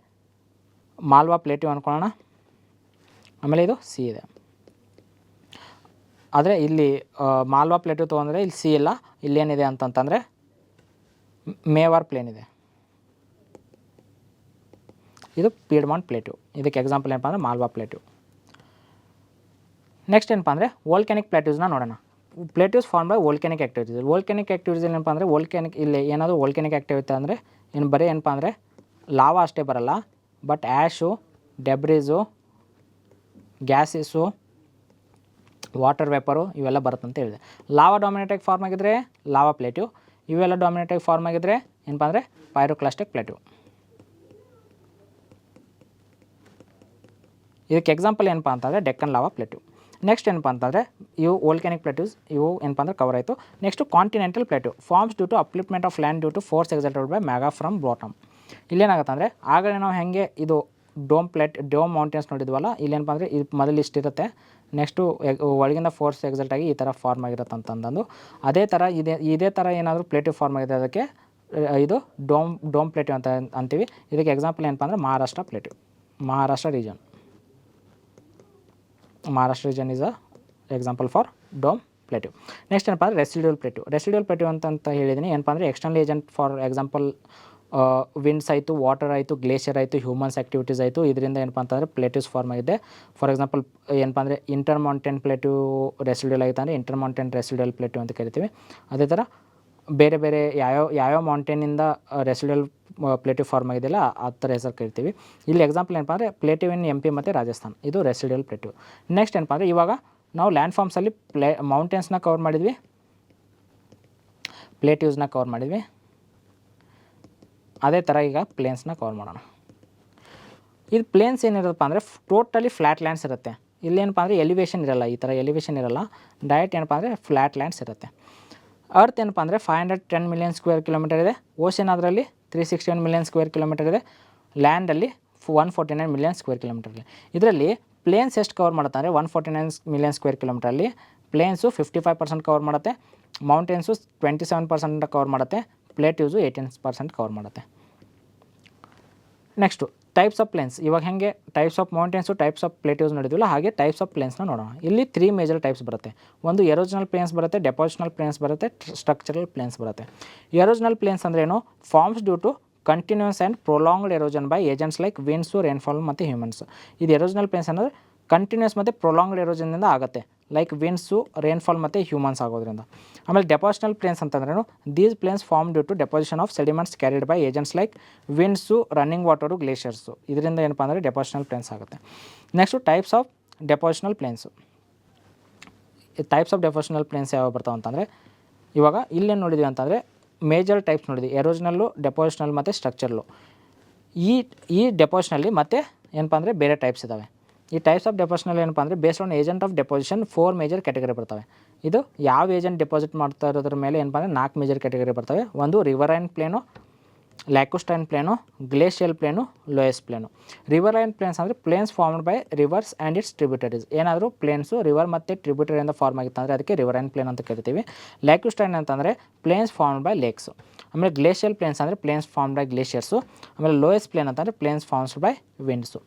ಮಾಲ್ವಾ ಪ್ಲೇಟಿವ್ ಅನ್ಕೊಳ್ಳೋಣ. ಆಮೇಲೆ ಇದು ಸಿ ಇದೆ. ಆದರೆ ಇಲ್ಲಿ ಮಾಲ್ವಾ ಪ್ಲೇಟಿವ್ ತೊಗೊಂಡ್ರೆ ಇಲ್ಲಿ ಸಿ ಇಲ್ಲ, ಇಲ್ಲೇನಿದೆ ಅಂತಂತಂದರೆ ಮೇವಾರ್ ಪ್ಲೇನ್ ಇದೆ. ಇದು ಪಿಯಡ್ಮಾಂಟ್ ಪ್ಲೇಟಿವ್. ಇದಕ್ಕೆ ಎಕ್ಸಾಂಪಲ್ ಏನಪ್ಪ ಅಂದರೆ ಮಾಲ್ವಾ ಪ್ಲೇಟಿವ್. ನೆಕ್ಸ್ಟ್ ಏನಪ್ಪ ಅಂದರೆ ವೋಲ್ಕ್ಯಾನಿಕ್ ಪ್ಲೇಟಿವ್ಸ್ನ ನೋಡೋಣ. Plateaus form by volcanic activities. Volcanic activities ಏನಪ್ಪ ಅಂದರೆ ಇಲ್ಲಿ ಏನಾದರೂ ವೋಲ್ಕ್ಯಾನಿಕ್ ಆ್ಯಕ್ಟಿವಿಟಿ ಅಂದರೆ ಏನು ಬರೀ ಏನಪ್ಪ ಅಂದರೆ ಲಾವಾ ಅಷ್ಟೇ ಬರಲ್ಲ, ಬಟ್ ಆ್ಯಶು, ಡೆಬ್ರಿಸು, ಗ್ಯಾಸಸ್ಸು, ವಾಟರ್ ವೇಪರು ಇವೆಲ್ಲ ಬರುತ್ತಂತ ಹೇಳಿದೆ. ಲಾವಾ ಡಾಮಿನೇಟಾಗಿ ಫಾರ್ಮ್ ಆಗಿದ್ದರೆ ಲಾವಾ ಪ್ಲೇಟಿವ್, ಇವೆಲ್ಲ ಡಾಮಿನೇಟಾಗಿ ಫಾರ್ಮ್ ಆಗಿದ್ದರೆ ಏನಪ್ಪ ಅಂದರೆ ಪೈರೋಕ್ಲಾಸ್ಟಿಕ್ ಪ್ಲೇಟಿವ್. ಇದಕ್ಕೆ ಎಕ್ಸಾಂಪಲ್ ಏನಪ್ಪ ಅಂತಂದರೆ ಡೆಕ್ಕನ್ ಲಾವಾ ಪ್ಲೇಟಿವ್. ನೆಕ್ಸ್ಟ್ ಏನಪ್ಪ ಅಂತಂದರೆ ಇವು ವೋಲ್ಕ್ಯಾನಿಕ್ ಪ್ಲೇಟಿವ್ಸ್, ಇವು ಏನಪ್ಪ ಅಂದರೆ ಕವರ್ ಆಯಿತು. Next continental plateau forms due to upliftment of land due to force exerted by magma from bottom. ಇಲ್ಲೇನಾಗುತ್ತೆ ಅಂದರೆ ಆಗಲೇ ನಾವು ಹೇಗೆ ಇದು ಡೋಮ್ ಮೌಂಟೇನ್ಸ್ ನೋಡಿದ್ವಲ್ಲ, ಇಲ್ಲೇನಪ್ಪ ಅಂದರೆ ಇದು ಮೊದಲು ಇಷ್ಟಿರುತ್ತೆ, ನೆಕ್ಸ್ಟು ಒಳಗಿಂದ ಫೋರ್ಸ್ ಎಕ್ಸಲ್ಟ್ ಆಗಿ ಈ ಥರ ಫಾರ್ಮ್ ಆಗಿರುತ್ತೆ ಅಂತಂದು. ಅದೇ ಥರ ಇದೇ ಥರ ಏನಾದರೂ ಪ್ಲೇಟಿವ್ ಫಾರ್ಮ್ ಆಗಿದೆ ಅದಕ್ಕೆ ಇದು ಡೋಮ್ ಪ್ಲೇಟಿವ್ ಅಂತ ಅಂತೀವಿ. ಇದಕ್ಕೆ ಎಕ್ಸಾಂಪಲ್ ಏನಪ್ಪ ಅಂದರೆ Maharashtra plateau. Maharashtra region is a example for dome plateau. Next ಏನಪ್ಪ ಅಂದರೆ ರೆಸಿಡ್ಯೂಲ್ ಪ್ಲೇಟಿವ್ ಅಂತ ಹೇಳಿದ್ದೀನಿ. ಏನಪ್ಪ ಅಂದರೆ external agent, for example winds ಆಯಿತು, ವಾಟರ್ ಆಯಿತು, ಗ್ಲೇಷಿಯರ್ ಆಯಿತು, ಹ್ಯೂಮನ್ಸ್ ಆ್ಯಕ್ಟಿವಿಟೀಸ್ ಆಯಿತು, ಇದರಿಂದ ಏನಪ್ಪ ಅಂತಂದರೆ ಪ್ಲೇಟಿವ್ಸ್ ಫಾರ್ಮ್ ಆಗಿದೆ. ಫಾರ್ ಎಕ್ಸಾಂಪಲ್ ಏನಪ್ಪ ಅಂದರೆ ಇಂಟರ್ ಮೌಂಟೇನ್ ಪ್ಲೇಟಿವ್ ರೆಸಿಡ್ಯೂಲ್ ಆಯಿತು ಅಂದರೆ ಇಂಟರ್ ಮೌಂಟೇನ್ ರೆಸಿಡ್ಯೂಲ್ ಪ್ಲೇಟಿವ್ ಅಂತ ಕರಿತೀವಿ. ಅದೇ ಥರ ಬೇರೆ ಯಾವ್ಯಾವ ಮೌಂಟೇನಿಂದ ರೆಸಿಡ್ಯೂಲ್ ಪ್ಲೇಟಿವ್ ಫಾರ್ಮ್ ಆಗಿದೆಯಲ್ಲ ಆ ಥರ ಹೆಸರು ಕರಿತೀವಿ. ಇಲ್ಲಿ ಎಕ್ಸಾಂಪಲ್ ಏನಪ್ಪ ಅಂದರೆ ಪ್ಲೇಟಿವ್ ಇನ್ MP ಮತ್ತು ರಾಜಸ್ಥಾನ್, ಇದು ರೆಸಿಡ್ಯೂಲ್ ಪ್ಲೇಟಿವ್. ನೆಕ್ಸ್ಟ್ ಏನಪ್ಪ ಅಂದರೆ ಇವಾಗ ನಾವು ಲ್ಯಾಂಡ್ ಫಾರ್ಮ್ಸಲ್ಲಿ ಮೌಂಟೇನ್ಸ್ನ ಕವರ್ ಮಾಡಿದ್ವಿ, ಪ್ಲೇಟಿವ್ಸ್ನ ಕವರ್ ಮಾಡಿದ್ವಿ. ಅದೇ ಥರ ಈಗ ಪ್ಲೇನ್ಸ್ನ ಕವರ್ ಮಾಡೋಣ. ಇದು ಪ್ಲೇನ್ಸ್ ಏನಿರುತ್ತಪ್ಪ ಅಂದರೆ ಟೋಟಲಿ ಫ್ಲ್ಯಾಟ್ ಲ್ಯಾಂಡ್ಸ್ ಇರುತ್ತೆ. ಇಲ್ಲೇನಪ್ಪ ಅಂದರೆ ಎಲಿವೇಷನ್ ಇರಲ್ಲ, ಈ ಥರ ಎಲಿವೇಷನ್ ಇರಲ್ಲ, ಡೈರೆಕ್ಟ್ ಏನಪ್ಪ ಅಂದರೆ ಫ್ಲ್ಯಾಟ್ ಲ್ಯಾಂಡ್ಸ್ ಇರುತ್ತೆ. ಅರ್ತ್ ಏನಪ್ಪ ಅಂದರೆ 510 ಮಿಲಿಯನ್ ಸ್ಕ್ವೇರ್ ಕಿಲೋಮೀಟರ್ ಇದೆ. ಓಷನ್ ಅದರಲ್ಲಿ 361 ಮಿಲಿಯನ್ ಸ್ಕ್ವೇರ್ ಕಿಲೋಮೀಟರ್ ಇದೆ. ಲ್ಯಾಂಡಲ್ಲಿ 149 ಮಿಲಿಯನ್ ಸ್ಕ್ವೇರ್ ಕಿಲೋಮೀಟರ್ ಇದೆ. ಇದರಲ್ಲಿ ಪ್ಲೇನ್ಸ್ ಎಷ್ಟು ಕವರ್ ಮಾಡುತ್ತೆ ಅಂದರೆ 149 ಮಿಲಿಯನ್ ಸ್ಕ್ವೇರ್ ಕಿಲೋಮೀಟ್ರಲ್ಲಿ ಪ್ಲೇನ್ಸು 55% ಕವರ್ ಮಾಡುತ್ತೆ, ಮೌಂಟೇನ್ಸು 27% ಕವರ್ ಮಾಡುತ್ತೆ, ಪ್ಲೇಟಿವ್ಸು 18% ಕವರ್ ಮಾಡುತ್ತೆ. Next types of plains. ಇವಾಗ ಹೇಗೆ types of mountains, types of plateaus ನೋಡಿದ್ವಿಲ್ಲ, ಹಾಗೆ ಟೈಪ್ಸ್ ಆಫ್ ಪ್ಲೇನ್ಸ್ನ ನೋಡೋಣ. ಇಲ್ಲಿ 3 ಮೇಜರ್ ಟೈಪ್ಸ್ ಬರುತ್ತೆ. ಒಂದು ಎರೋಜನಲ್ ಪ್ಲೇನ್ಸ್ ಬರುತ್ತೆ, ಡೆಪಾಸಿಷನಲ್ ಪ್ಲೇನ್ಸ್ ಬರುತ್ತೆ, ಸ್ಟ್ರಕ್ಚರಲ್ ಪ್ಲೇನ್ಸ್ ಬರುತ್ತೆ. ಎರೋಜನಲ್ ಪ್ಲೇನ್ಸ್ ಅಂದರೆ ಏನು? Forms due to continuous and prolonged erosion by agents like winds, rainfall ಮತ್ತು ಹ್ಯೂಮನ್ಸ್. ಇದು ಎರೋಜನಲ್ ಪ್ಲೇನ್ಸ್ ಅಂದರೆ ಕಂಟಿನ್ಯೂಸ್ ಮತ್ತು ಪ್ರೊಲಾಂಗ್ಡ್ ಎರೋಷನ್ನಿಂದ ಆಗುತ್ತೆ, ಲೈಕ್ ವಿಂಡ್ಸು, ರೈನ್ಫಾಲ್ ಮತ್ತು ಹ್ಯೂಮನ್ಸ್ ಆಗೋದ್ರಿಂದ. ಆಮೇಲೆ ಡೆಪಾಸಿಷನಲ್ ಪ್ಲೇನ್ಸ್ ಅಂತಂದ್ರೇನು, these plains form due to deposition of sediments carried by agents like winds, running water, glaciers. ಇದರಿಂದ ಏನಪ್ಪ ಅಂದರೆ ಡೆಪಾಸಿಷನಲ್ ಪ್ಲೇನ್ಸ್ ಆಗುತ್ತೆ. Next types of depositional plains. Types of depositional plains ಯಾವಾಗ ಬರ್ತಾವೆ ಅಂತಂದರೆ, ಇವಾಗ ಇಲ್ಲೇನು ನೋಡಿದ್ವಿ ಅಂತಂದರೆ ಮೇಜರ್ ಟೈಪ್ಸ್ ನೋಡಿದ್ವಿ, ಎರೋಷನಲ್ಲು, ಡೆಪಾಸಿಷನಲ್ ಮತ್ತು ಸ್ಟ್ರಕ್ಚರ್ಲು. ಈ ಡೆಪಾಸಿಷನಲ್ಲಿ ಮತ್ತೆ ಏನಪ್ಪ ಅಂದರೆ ಬೇರೆ ಟೈಪ್ಸ್ ಇದ್ದಾವೆ. ಈ ಟೈಪ್ಸ್ ಆಫ್ ಡೆಪಾಸಿಷನಲ್ಲಿ ಏನಪ್ಪ ಅಂದರೆ based on agent of deposition 4 major category ಬರ್ತವೆ. ಇದು ಯಾವ ಏಜೆಂಟ್ ಡೆಪಾಸಿಟ್ ಮಾಡ್ತಾ ಇರೋದ್ರ ಮೇಲೆ ಏನಪ್ಪ ಅಂದರೆ 4 ಮೇಜರ್ ಕ್ಯಾಟಗರಿ ಬರ್ತವೆ. ಒಂದು riverine plain, lacustrine plain, glacial plain, loess plain. Riverine plains ಅಂದರೆ plains formed by rivers and its tributaries. ಏನಾದರೂ ಪ್ಲೇನ್ಸು ರಿವರ್ ಮತ್ತು ಟ್ರಿಬ್ಯೂಟರಿಯಿಂದ ಫಾರ್ಮ್ ಆಗಿತ್ತು ಅಂದರೆ ಅದಕ್ಕೆ ರಿವರೈನ್ ಪ್ಲೇನ್ ಅಂತ ಕರಿತೀವಿ. ಲ್ಯಾಕುಸ್ಟೈನ್ ಅಂತಂದರೆ ಪ್ಲೇನ್ಸ್ ಫಾರ್ಮ್ಡ್ ಬೈ ಲೇಕ್ಸು. ಆಮೇಲೆ ಗ್ಲೇಷಿಯಲ್ ಪ್ಲೇನ್ಸ್ ಅಂದರೆ ಪ್ಲೇನ್ಸ್ ಫಾರ್ಮ್ಡ್ ಬೈ ಗ್ಲೇಷಿಯರ್ಸು. ಆಮೇಲೆ ಲೋಯಸ್ ಪ್ಲೇನ್ ಅಂತಂದರೆ ಪ್ಲೇನ್ಸ್ ಫಾರ್ಮ್ಡ್ ಬೈ ವಿಂಡ್ಸು.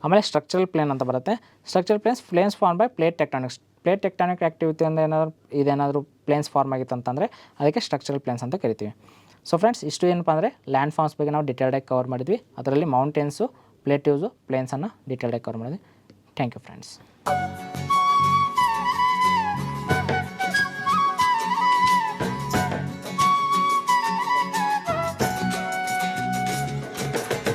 ಆಮೇಲೆ ಸ್ಟ್ರಕ್ಚರಲ್ ಪ್ಲೇನ್ ಅಂತ ಬರುತ್ತೆ. Structural plains form by plate tectonics. Plate tectonic ಆ್ಯಕ್ಟಿವಿಟಿಯಿಂದ ಇದೇನಾದರೂ ಪ್ಲೇನ್ಸ್ ಫಾರ್ಮ್ ಆಗಿತ್ತು ಅಂತಂದರೆ ಅದಕ್ಕೆ ಸ್ಟ್ರಕ್ಚರಲ್ ಪ್ಲೇನ್ಸ್ ಅಂತ ಕರಿತೀವಿ. ಸೊ ಫ್ರೆಂಡ್ಸ್, ಇಷ್ಟು ಏನಪ್ಪ ಅಂದರೆ ಲ್ಯಾಂಡ್ ಫಾರ್ಮ್ಸ್ ಬಗ್ಗೆ ನಾವು ಡಿಟೇಲ್ಡಾಗಿ ಕವರ್ ಮಾಡಿದ್ವಿ. ಅದರಲ್ಲಿ ಮೌಂಟೇನ್ಸು, ಪ್ಲೇಟ್ಯೂಸು, ಪ್ಲೇನ್ಸನ್ನು ಡಿಟೇಲ್ಡಾಗಿ ಕವರ್ ಮಾಡಿದ್ವಿ. Thank you friends.